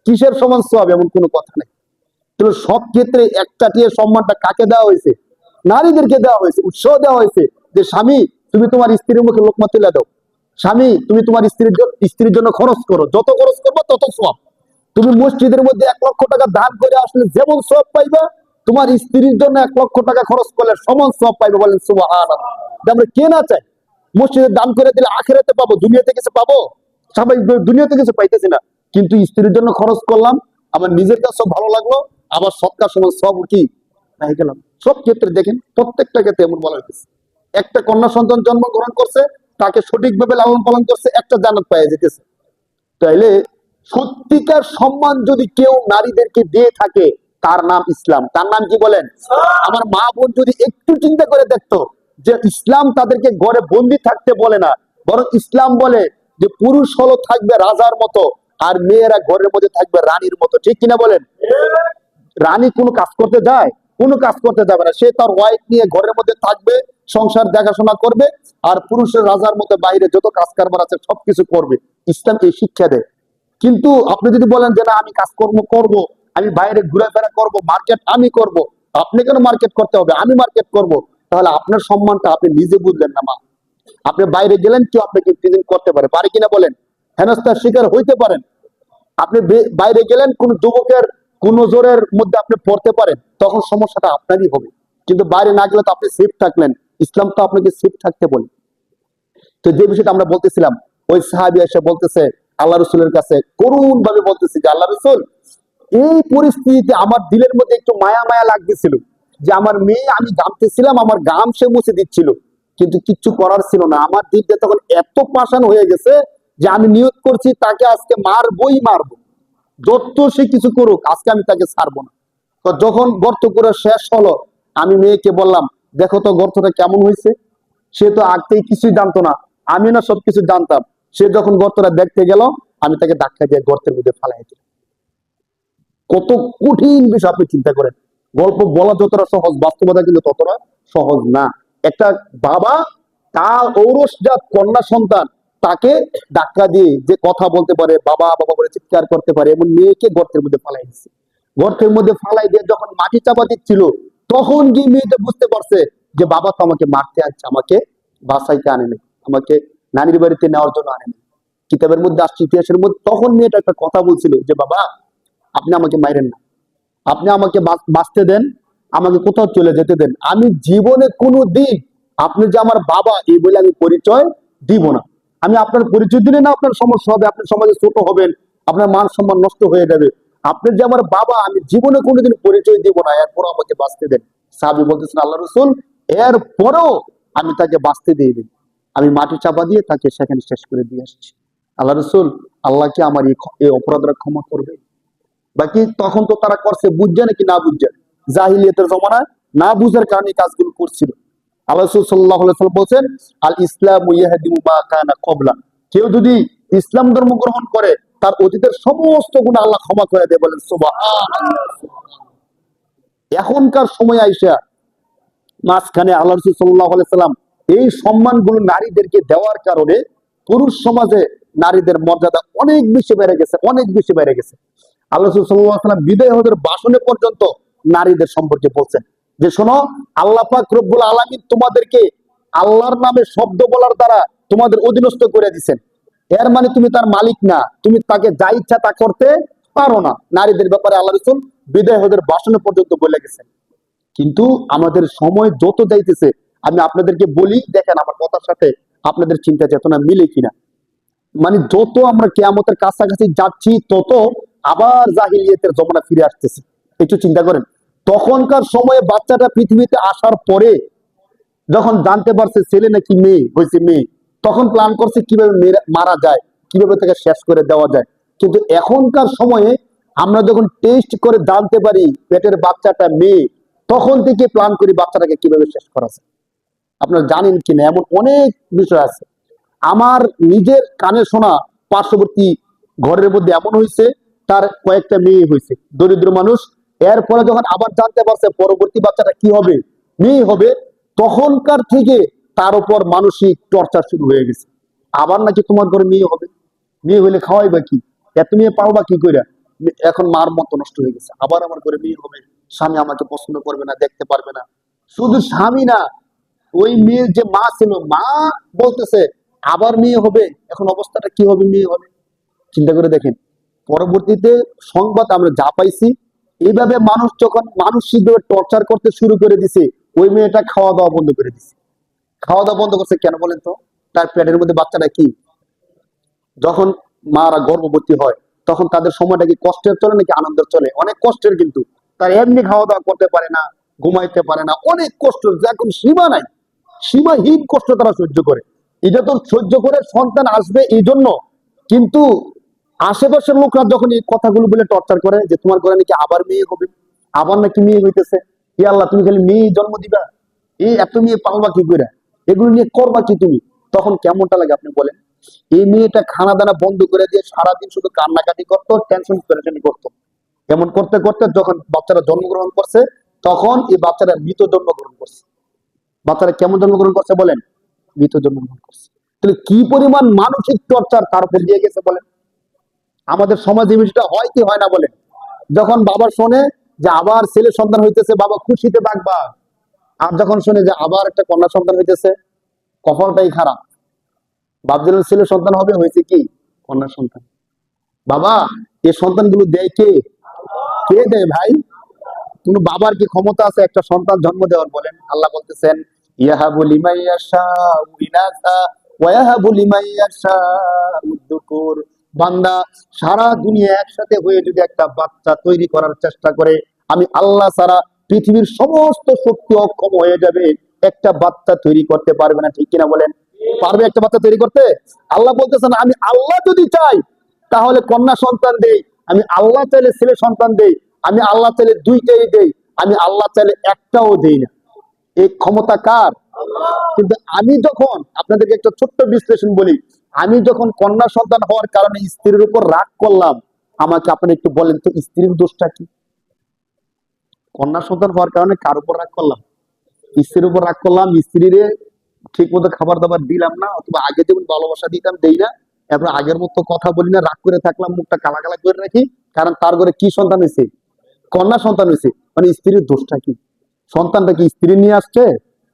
কিসের সমান সওয়াব, এমন কোনো কথা নেই। তাহলে সব ক্ষেত্রে একচাটিয়া সম্মানটা কাকে দেওয়া হয়েছে? নারীদেরকে দেওয়া হয়েছে। উৎসাহ দেওয়া হয়েছে যে স্বামী তুমি তোমার স্ত্রীর মুখে লোকমা তুলে দাও, স্বামী তুমি তোমার স্ত্রীর জন্য খরচ করো, যত খরচ করবো তত সওয়াব। তুমি মসজিদের মধ্যে 1 লক্ষ টাকা দান করে আসলে যেমন সওয়াব পাইবা, তোমার স্ত্রীর জন্য 1 লক্ষ টাকা খরচ করলে সমান সওয়াব পাইবে। বলেন সুবহানাল্লাহ। আমরা কে না চাই? মসজিদে দান করে দিলে আখিরাতে পাবো, দুনিয়াতে কিছু পাবো? স্বাভাবিক দুনিয়াতে কিছু পাইতেছি না, কিন্তু স্ত্রীর জন্য খরচ করলাম, আমার নিজের কাছে ভালো লাগলো, আবার সৎকার সময় সব কি পেয়ে গেলাম। সব ক্ষেত্রে দেখেন, প্রত্যেকটা ক্ষেত্রে এমন বলা হয়েছে। একটা কন্যা সন্তান জন্মগ্রহণ করছে, তাকে সঠিকভাবে লালন পালন করছে, একটা জান্নাত পেয়ে যেতেছে। তাইলে সত্যিকার সম্মান যদি কেউ নারীদেরকে দিয়ে থাকে, তার নাম ইসলাম। তার নাম কি বলেন? আমার মা বোন যদি একটু চিন্তা করে দেখতো, যে ইসলাম তাদেরকে ঘরে বন্দি থাকতে বলে না, বরং ইসলাম বলে যে পুরুষ হলো থাকবে রাজার মতো, আর মেয়েরা ঘরের মধ্যে থাকবে রানীর মতো। ঠিক কিনা বলেন? রানী কোনো কাজ করতে যায়? কোনো কাজ করতে যাবে না, সে তার ওয়াইফ নিয়ে ঘরের মধ্যে থাকবে, সংসার দেখাশোনা করবে, আর পুরুষের রাজার মতো বাইরে যত কাজ কারবার আছে সবকিছু করবে। ইসলাম এই শিক্ষা দেয়। কিন্তু আপনি যদি বলেন যে না আমি কাজকর্ম করব, আমি বাইরে ঘোরাফেরা করব, মার্কেট আমি করব, আপনি কেন মার্কেট করতে হবে, আমি মার্কেট করব, তাহলে আপনার সম্মানটা আপনি নিজে বুঝলেন না। মা, আপনি বাইরে গেলেন, কেউ আপনাকে প্রেজেন্ট করতে পারে, পারে কিনা বলেন? হেনস্থার শিকার হইতে পারেন। আপনি বাইরে গেলেন, কোন যুবকের কোন জোরের মধ্যে আপনি পড়তে পারেন, তখন সমস্যাটা আপনারই হবে। কিন্তু বাইরে না গেলে তো আপনি সেফ থাকলেন। ইসলাম তো আপনাকে সেফ থাকতে বলে। তো যে বিষয়টা আমরা বলতেছিলাম, ওই সাহাবী এসে বলতেছে আল্লাহ রসুলের কাছে, করুণ ভাবে বলতেছে যে আল্লাহ রসুল, এই পরিস্থিতিতে আমার দিলের মধ্যে একটু মায়া মায়া লাগতেছিল, যে আমার মেয়ে, আমি জানতেছিলাম আমার গাম সে মুছে দিচ্ছিল, কিন্তু কিচ্ছু করার ছিল না। আমার দিলটা তখন এত পাষাণ হয়ে গেছে যে আমি নিয়ত করছি তাকে আজকে মারবই মারবো, যত সে কিছু করুক, আজকে আমি তাকে ছাড়বো না। তো যখন গর্ত করে শেষ হলো, আমি মেয়েকে বললাম, দেখো তো গর্তটা কেমন হয়েছে। সে তো আগতেই কিছুই জানতো না, আমি না সবকিছু জানতাম। সে যখন গর্তটা দেখতে গেল, আমি তাকে ধাক্কা দিয়ে গর্তের মধ্যে ফালাই দিলাম। কত কঠিন বিষয় আপনি চিন্তা করেন। গল্প বলা যতটা সহজ, বাস্তবতা কিন্তু ততটা সহজ না। একটা বাবা তার ঔরসজাত কন্যা সন্তান, তাকে ধাক্কা দিয়ে যে কথা বলতে পারে, বাবা বাবা বলে চিৎকার করতে পারে, এবং মেয়েকে গর্তের মধ্যে ফালাই দিচ্ছে। গর্তের মধ্যে ফালাই দিয়ে যখন মাটি চাপা দিচ্ছিল, তখন গিয়ে মেয়েটা বুঝতে পারছে যে বাবা তো আমাকে মারতে আসছে, আমাকে বাসাইতে আনে নাই, আমাকে নানির বাড়িতে নেওয়ার জন্য আনে নাই। কিতাবের মধ্যে আসছে, ইতিহাসের মধ্যে, তখন মেয়েটা একটা কথা বলছিল যে বাবা আপনি আমাকে মাইরেন না, আপনি আমাকে বাঁচতে দেন, আমাকে কোথাও চলে যেতে দেন। আমি জীবনে কোনো দিন আপনি যে আমার বাবা এই বলে আমি পরিচয় দিব না। আমি আপনার পরিচয় দিলে না আপনার সমস্যা হবে, আপনি সমাজে ছোট হবেন, আপনার মান সম্মান নষ্ট হয়ে যাবে। আপনি যে আমার বাবা, আমি জীবনে কোনোদিন পরিচয় দিব না, এরপর আমাকে বাঁচতে দেন। সাহাবী বলতেছেন, আল্লাহ রসুল, এরপরও আমি তাকে বাঁচতে দিয়ে দিই। আমি মাটি চাপা দিয়ে তাকে সেখানে শেষ করে দিয়ে আসছি। আল্লাহ রসুল, আল্লাহ কি আমার এই অপরাধরা ক্ষমা করবে? বাকি তখন তো তারা করছে বুঝছে নাকি না বুঝছে, জাহিলিয়াতের জমানায় না বুঝার কারণে এই কাজগুলো করছিল। আল্লাহ রাসূল সাল্লাল্লাহু আলাইহি ওয়াসাল্লাম বলেন, আল ইসলামু ইয়াহদিমু মা কানা ক্বাবলা। কেউ যদি ইসলাম ধর্ম গ্রহণ করে তার অতীতের সমস্ত গুনাহ আল্লাহ ক্ষমা করে দেয়। বলেন সুবহানাল্লাহ। এখনকার সময় আইসা মাঝখানে আল্লাহ রাসূল সাল্লাল্লাহু আলাইহি সাল্লাম এই সম্মানগুলো নারীদেরকে দেওয়ার কারণে পুরুষ সমাজে নারীদের মর্যাদা অনেক বেশি বেড়ে গেছে, অনেক বেশি বেড়ে গেছে। আল্লাহ রাসূল সাল্লাল্লাহু আলাইহি সাল্লাম বিদায় হজের ভাষণে পর্যন্ত নারীদের সম্পর্কে বলছেন যে, শোনো, আল্লাহ পাক রব্বুল আলামিন তোমাদেরকে আল্লাহর নামে শব্দ বলার দ্বারা তোমাদের অধীনস্থ করে দিয়েছেন। এর মানে তুমি তার মালিক না, তুমি তাকে যা ইচ্ছা তা করতে পারো না। নারীদের ব্যাপারে আল্লাহ রাসূল বিদায় হজের ভাষণে পর্যন্ত বলে গেছেন। কিন্তু আমাদের সময় যত যাইতেছে, আমি আপনাদেরকে বলি, দেখেন আমার কথার সাথে আপনাদের চিন্তা চেতনা মিলে কিনা। মানে যত আমরা কিয়ামতের কাছাকাছি যাচ্ছি তত আবার জাহিলিয়াতের জমানা ফিরে আসতেছে। একটু চিন্তা করেন, তখনকার সময়ে বাচ্চাটা পৃথিবীতে আসার পরে যখন জানতে পারছে ছেলে নাকি মেয়ে হয়েছে, মেয়ে, তখন প্ল্যান করছে কিভাবে মারা যায়, কিভাবে তাকে শেষ করে দেওয়া যায়। কিন্তু এখনকার সময়ে আমরা যখন টেস্ট করে জানতে পারি পেটের বাচ্চাটা মেয়ে, তখন থেকে প্ল্যান করি বাচ্চাটাকে কিভাবে শেষ করা যায়। আপনারা জানেন কিনা, এমন অনেক বিষয় আছে। আমার নিজের কানে শোনা পার্শ্ববর্তী ঘরের মধ্যে এমন হয়েছে, তার কয়েকটা মেয়ে হয়েছে, দরিদ্র মানুষ। এরপরে যখন আবার জানতে পারছে পরবর্তী বাচ্চাটা কি হবে, মেয়ে হবে, তখনকার থেকে তার উপর মানসিক টর্চার শুরু হয়ে গেছে। আবার নাকি তোমার ঘরে মেয়ে হবে, মেয়ে হইলে খাওয়াই বা কি, এত মেয়ে পাওয়া কি করে? এখন মার মতো নষ্ট হয়ে গেছে, আবার আমার ঘরে মেয়ে হবে, স্বামী আমাকে পছন্দ করবে না, দেখতে পারবে না। শুধু স্বামী না, ওই মেয়ের যে মা ছিল, মা বলতেছে আবার মেয়ে হবে, এখন অবস্থাটা কি হবে, মেয়ে হবে। চিন্তা করে দেখেন, পরবর্তীতে সংবাদ আমরা যা পাইছি, এইভাবে মানুষ যখন মানসিকভাবে টর্চার করতে শুরু করে দিছে, ওই মেয়েটা খাওয়া দাওয়া বন্ধ করে দিছে। খাওয়া দাওয়া বন্ধ করছে কেন বলেন তো? তার পেটের মধ্যে বাচ্চাটা কি, যখন মারা গর্ভবতী হয় তখন তাদের সময়টা কি কষ্টের চলে নাকি আনন্দের চলে? অনেক কষ্টের। কিন্তু তার এমনি খাওয়া দাওয়া করতে পারে না, ঘুমাইতে পারে না, অনেক কষ্ট, এখন সীমা নাই, সীমাহীন কষ্ট তারা সহ্য করে। এটা তো সহ্য করে সন্তান আসবে এই জন্য। কিন্তু আশেপাশের লোকরা যখন এই কথাগুলো বলে টর্চার করে যে তোমার ঘরে নাকি আবার মেয়ে হবে, আবার নাকি মেয়ে হইতেছে, ই আল্লাহ, তুমি খালি মেয়ে জন্ম দিবা, এই এত মেয়ে পালবা কি করে, এগুলো নিয়ে করবা কি তুমি? তখন কেমনটা লাগে আপনি বলেন? এই মেয়েটা খানা দানা বন্ধ করে দিয়ে সারাদিন শুধু কান্নাকাটি করতো, টেনশন পেরেশানি করতো। এমন করতে করতে যখন বাচ্চারা জন্মগ্রহণ করছে, তখন এই বাচ্চারা মৃত জন্মগ্রহণ করছে। বাচ্চারা কেমন জন্মগ্রহণ করছে বলেন? মৃত জন্মগ্রহণ করছে। তাহলে কি পরিমাণ মানসিক টর্চার তার উপর দিয়ে গেছে বলেন? আমাদের সমাজে বিষয়টা হয় কি হয় না বলেন? যখন বাবা শোনে যে আবার ছেলে সন্তান হইতেছে, বাবা খুশিতে বাগবা। আর যখন শুনে যে আবার একটা কন্যা সন্তান হইতেছে, কপালটাই খারাপ। ভাবছিলেন ছেলে সন্তান হবে, হয়েছে কি কন্যা সন্তান। বাবা, এই সন্তানগুলো দেয় কে? কে দেয় ভাই? কোন বাবার কি ক্ষমতা আছে একটা সন্তান জন্ম দেওয়ার? বলেন। আল্লাহ বলতেছেন, ইয়াহাবু লিমান ইয়াশাউ ইনাসা ওয়া ইয়াহাবু লিমান ইয়াশাউ যুকুর। বান্দা সারা দুনিয়া একসাথে হয়ে যদি একটা বাচ্চা তৈরি করার চেষ্টা করে, আমি আল্লাহ ছাড়া পৃথিবীর সমস্ত শক্তি অক্ষম হয়ে যাবে, একটা বাচ্চা তৈরি করতে পারবে না। ঠিক কিনা বলেন? পারবে একটা বাচ্চা তৈরি করতে? আল্লাহ বলতেছেন, আমি আল্লাহ যদি চাই তাহলে কন্যা সন্তান দেই, আমি আল্লাহ চাইলে ছেলে সন্তান দেই, আমি আল্লাহ চাইলে দুইটাই দেই, আমি আল্লাহ চাইলে একটাও দেই না। এই ক্ষমতা কার? কিন্তু আমি যখন আপনাদেরকে একটা ছোট্ট বিশ্লেষণ বলি, আমি যখন কন্যা সন্তান হওয়ার কারণে স্ত্রীর উপর রাগ করলাম, আমাকে আপনি একটু বলেন তো স্ত্রীর দোষটা কি? কন্যা সন্তান হওয়ার কারণে কার উপর রাগ করলাম? স্ত্রীর উপর রাগ করলাম। স্ত্রীরে ঠিক মতো খাবার দাবার দিলাম না, অথবা আগে যেমন ভালোবাসা দিতাম দেই না, এরপর আগের মতো কথা বলি না, রাগ করে থাকলাম, মুখটা কালা কালা করে রাখি, কারণ তার ঘরে কি সন্তান হয়েছে? কন্যা সন্তান হয়েছে। মানে স্ত্রীর দোষটা কি? সন্তানটা কি স্ত্রী নিয়ে আসছে?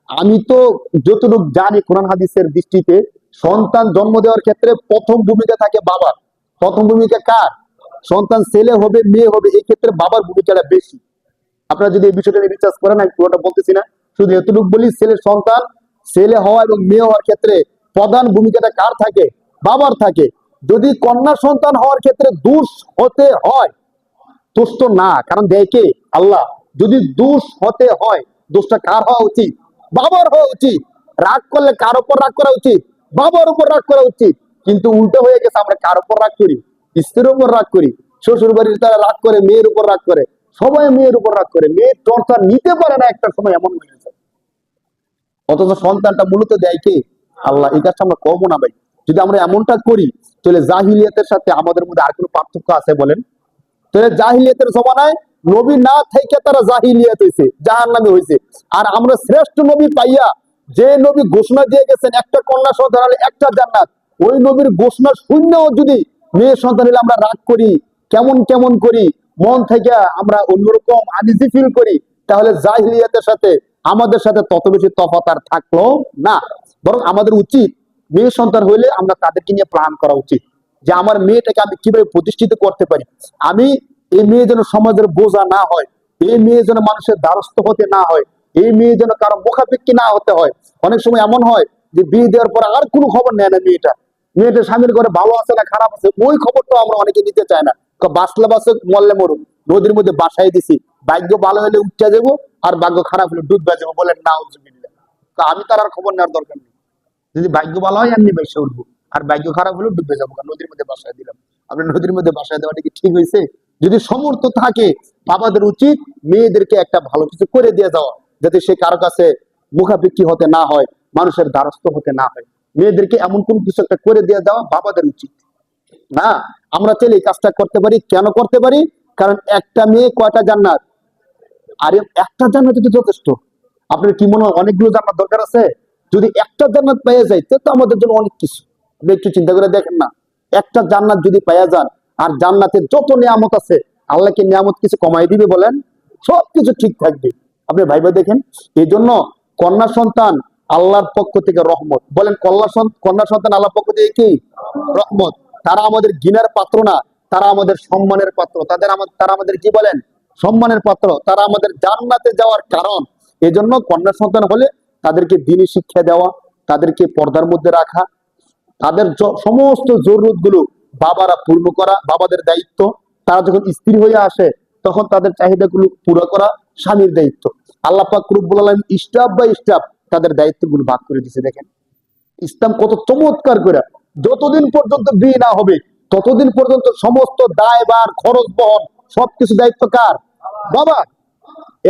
আমি তো যতটুকু জানি কোরআন হাদিসের দৃষ্টিতে সন্তান জন্ম দেওয়ার ক্ষেত্রে প্রথম ভূমিকা থাকে বাবার। প্রথম ভূমিকা কার? সন্তান ছেলে হবে মেয়ে হবে, এই ক্ষেত্রে বাবার ভূমিকাটা বেশি। আপনারা যদি এই বিষয়টা নিয়ে রিসার্চ করেন, আমি পুরোটা বলতেছি না, শুধু এতটুকু বলি, ছেলের সন্তান ছেলে হওয়া এবং মেয়ে হওয়ার ক্ষেত্রে প্রধান ভূমিকাটা কার থাকে? বাবার থাকে। যদি কন্যা সন্তান হওয়ার ক্ষেত্রে দোষ হতে হয়, তুষ্ট না, কারণ দেয় কে? আল্লাহ। যদি দোষ হতে হয়, দোষটা কার হওয়া উচিত? বাবার হওয়া উচিত। রাগ করলে কার উপর রাগ করা উচিত? বাবার উপর রাগ করা উচিত। কিন্তু উল্টো হয়ে গেছে, আমরা কার উপর রাগ করি? স্ত্রীর উপর রাগ করি, শ্বশুর বাড়ির তারা রাগ করে, মেয়ের উপর রাগ করে, সবাই মেয়ের উপর রাগ করে, মেয়ে টর্চার নিতে পারে না, একটা সময় এমন হয়ে গেছে। অথচ সন্তানটা মূলত দেয় কে? আল্লাহ। এই কাজটা আমরা করবো না ভাই। যদি আমরা এমনটা করি, তাহলে জাহিলিয়াতের সাথে আমাদের মধ্যে আর কোনো পার্থক্য আছে বলেন? তাহলে জাহিলিয়াতের জমানায় নবী না থেকে তারা জাহিলিয়াত হয়েছে, জাহান্নামী হয়েছে। আর আমরা শ্রেষ্ঠ নবী পাইয়া, যে নবী ঘোষণা দিয়ে গেছেন একটা কন্যা সন্তান হলে একটা জান্নাত, ওই নবীর ঘোষণা শূন্যও যদি মেয়ে সন্তান হলে আমরা রাগ করি, কেমন কেমন করি, মন থেকে আমরা অন্যরকম আনইজি ফিল করি, তাহলে জাহিলিয়াতের সাথে আমাদের সাথে তত বেশি তফাৎ আর থাকলো না। বরং আমাদের উচিত, মেয়ে সন্তান হইলে আমরা তাদেরকে নিয়ে প্ল্যান করা উচিত, যে আমার মেয়েটাকে আমি কিভাবে প্রতিষ্ঠিত করতে পারি। আমি এই মেয়ে যেন সমাজের বোঝা না হয়, এই মেয়ে যেন মানুষের দ্বারস্থ হতে না হয়, এই মেয়ে যেন কারো মুখাপেক্ষি না হতে হয়। অনেক সময় এমন হয় যে বিয়ে দেওয়ার পর আর কোনো খবর নেয় না মেয়েটা, মেয়েটা স্বামীর ঘরে ভালো আছে না খারাপ আছে ওই খবরটা আমরা অনেকে নিতে চাই না। বাঁচলে বাঁচে, মরলে মরুক, নদীর মধ্যে বাসায় দিছি, ভাগ্য ভালো হলে উঠতে যাবো, আর ভাগ্য খারাপ হলে ডুববে যাবো, বলেন না। আমি তার আর খবর নেওয়ার দরকার নেই। যদি ভাগ্য ভালো হয় এমনি বেসে উঠবো, আর ভাগ্য খারাপ হলেও ডুবে যাবো, কারণ নদীর মধ্যে বাসায় দিলাম। আপনি নদীর মধ্যে বাসায় দেওয়াটা কি ঠিক হয়েছে? যদি সমর্থ থাকে, বাবাদের উচিত মেয়েদেরকে একটা ভালো কিছু করে দিয়ে যাওয়া, যাতে সে কারো কাছে মুখাপেক্ষি হতে না হয়, মানুষের দ্বারস্থ হতে না হয়। মেয়েদেরকে এমন কোন কিছু একটা করে দিয়ে দেওয়া বাবাদের উচিত না। আমরা চাইলে এই কাজটা করতে পারি। কেন করতে পারি? কারণ একটা মেয়ে কয়টা জান্নাত? আরে একটা জান্নাত তো যথেষ্ট। আপনার কি মনে হয় অনেকগুলো জান্নাত দরকার আছে? যদি একটা জান্নাত পেয়ে যায়, তো আমাদের জন্য অনেক কিছু। আপনি একটু চিন্তা করে দেখেন না, একটা জান্নাত যদি পেয়ে যান, আর জান্নাতের যত নিয়ামত আছে, আল্লাহ কি নিয়ামত কিছু কমাই দিবে বলেন? সবকিছু ঠিক থাকবে। আপনি ভাইবা দেখেন। এই জন্য কন্যা সন্তান আল্লাহর পক্ষ থেকে রহমত। বলেন, কন্যা সন্তান আল্লাহর পক্ষ থেকে কি? রহমত। তারা আমাদের ঘৃণার পাত্র না, তারা আমাদের সম্মানের পাত্র। তারা আমাদের কি বলেন? সম্মানের পাত্র। তারা আমাদের জান্নাতে যাওয়ার কারণ। এজন্য কন্যা সন্তান হলে তাদেরকে দ্বীনি শিক্ষা দেওয়া, তাদেরকে পর্দার মধ্যে রাখা, তাদের সমস্ত জরুরত গুলো বাবারা পূর্ণ করা বাবাদের দায়িত্ব। তারা যখন স্ত্রী হয়ে আসে, তখন তাদের চাহিদা গুলো পুরো করা স্বামীর দায়িত্ব। আল্লাহ পাক রব্বুল আলামিন স্টাফ বাই স্টাফ তাদের দায়িত্বগুলো ভাগ করে দিয়েছে। দেখেন ইসলাম কত চমৎকার করে। যতদিন পর্যন্ত বিয়ে না হবে, ততদিন পর্যন্ত সমস্ত দায়ভার, খরচ বহন, সবকিছু দায়িত্ব কার? বাবা।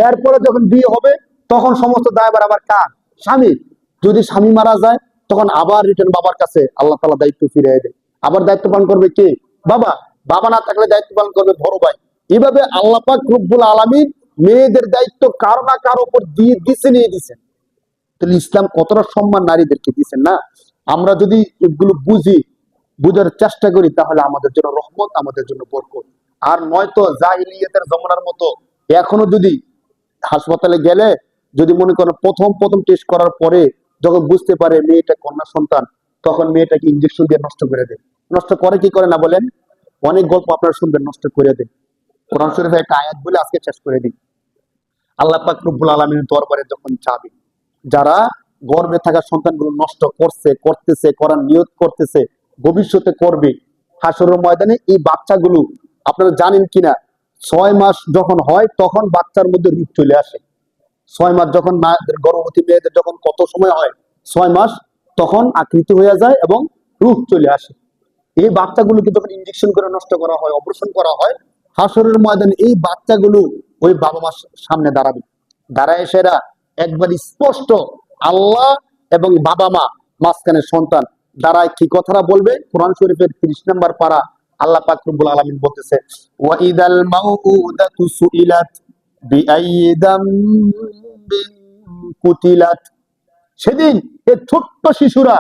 এরপরে যখন বিয়ে হবে, তখন সমস্ত দায়ভার আবার কার? স্বামীর। যদি স্বামী মারা যায়, তখন আবার রিটার্ন বাবার কাছে আল্লাহ তাআলা দায়িত্ব ফিরিয়ে দেয়। আবার দায়িত্ব পালন করবে কে? বাবা। বাবা না থাকলে দায়িত্ব পালন করবে বড় ভাই। এভাবে আল্লাহ পাক রব্বুল আলামিন মেয়েদের দায়িত্ব কারো না কারো উপর দিয়ে নিয়ে দিচ্ছেন। তাহলে ইসলাম কতটা সম্মান নারীদেরকে দিচ্ছেন না? আমরা যদি এগুলো বুঝার চেষ্টা করি, তাহলে আমাদের জন্য রহমত, আমাদের জন্য বরকত। আর নয়তো জাহিলিয়াতের জমানার মতো এখনো যদি হাসপাতালে গেলে, যদি মনে করেন প্রথম প্রথম টেস্ট করার পরে যখন বুঝতে পারে মেয়েটা কন্যা সন্তান, তখন মেয়েটাকে ইঞ্জেকশন দিয়ে নষ্ট করে দেয়। নষ্ট করে কি করে না বলেন? অনেক গল্প আপনারা শুনবেন, নষ্ট করে দেয়। কোরআন শরীফে একটা আয়াত বলে আজকে শেষ করে দিই। আল্লাহ পাক রব্বুল আলামিনের দরবারে যখন যাবে, যারা গর্ভে থাকা সন্তানগুলো নষ্ট করতেছে, করার নিয়ত করতেছে, ভবিষ্যতে করবে, হাসরের ময়দানে এই বাচ্চাগুলো আপনারা জানেন কিনা, 6 মাস যখন হয় তখন বাচ্চার মধ্যে রূপ চলে আসে। 6 মাস যখন মায়েদের, গর্ভবতী মেয়েদের যখন কত সময় হয়, 6 মাস, তখন আকৃতি হয়ে যায় এবং রূপ চলে আসে। এই বাচ্চাগুলোকে যখন ইঞ্জেকশন করে নষ্ট করা হয়, অপারেশন করা হয়, হাসরের ময়দানে এই বাচ্চাগুলো ওই বাবা মার সামনে দাঁড়াবে। দাঁড়ায় সেরা একবার স্পষ্ট আল্লাহ এবং বাবা মা, মাঝখানে সন্তান দাঁড়ায় কি কথাটা বলবে? কোরআন শরীফের 30 নম্বর পারা আল্লাহ পাক রব্বুল আলামিন বলতেছে, ওয়া ইদাল মাউউদাতু সুইলাত বিআইয়ি যামবিন কুতিলাত। সেদিন এই ছোট্ট শিশুরা,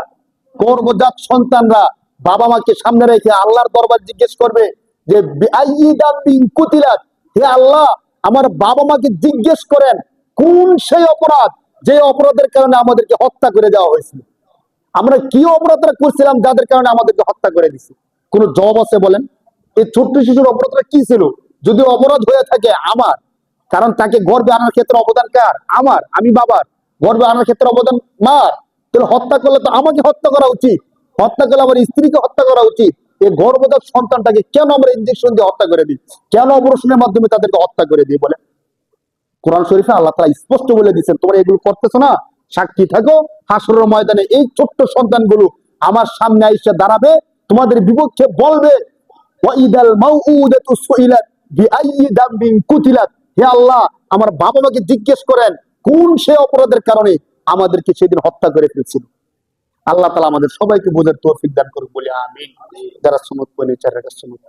গর্ভজাত সন্তানরা বাবা মাকে সামনে রেখে আল্লাহর দরবার জিজ্ঞেস করবে যে বিআইয়ি যামবিন কুতিলাত, হে আল্লাহ, আমার বাবা মাকে জিজ্ঞেস করেন কোন সেই অপরাধ, যে অপরাধের কারণে আমাদেরকে হত্যা করে দেওয়া হয়েছিল। আমরা কি অপরাধটা করছিলাম যাদের কারণে আমাদেরকে হত্যা করে দিছে? কোন জবাব আছে বলেন? এই ছোট্ট শিশুর অপরাধটা কি ছিল? যদি অপরাধ হয়ে থাকে আমার, কারণ তাকে গর্ভে আনার ক্ষেত্রে অবদান কার? আমার। আমি বাবার। গর্ভে আনার ক্ষেত্রে অবদান মার। তাহলে হত্যা করলে তো আমাকে হত্যা করা উচিত, হত্যা করলে আমার স্ত্রীকে হত্যা করা উচিত। এই গর্ভজাত সন্তানটাকে কেন আমরা ইনজেকশন দিয়ে হত্যা করে দিই, কেন অপারেশনের মাধ্যমে তাদেরকে হত্যা করে দিই বলে? কোরআন শরীফে আল্লাহ তাআলা স্পষ্ট বলে দিয়েছেন, তোমরা এগুলো করতেছো না, সাক্ষী থাকো, হাসরের ময়দানে এই ছোট্ট সন্তানগুলো আমার সামনে আইসা দাঁড়াবে, তোমাদের বিপক্ষে বলবে, ওয়াইদাল মাউউদাতু সুইলাত বিআইয়ি দামবিন কুতিলাত, হে আল্লাহ, আমার বাবা মাকে জিজ্ঞেস করেন কোন সে অপরাধের কারণে আমাদেরকে সেদিন হত্যা করে ফেলছিল। আল্লাহ তাআলা আমাদের সবাইকে বোঝার তৌফিক দান করুন বলে আমিন। যারা সুন্নাত পড়ে চার রাকাত সুন্নাত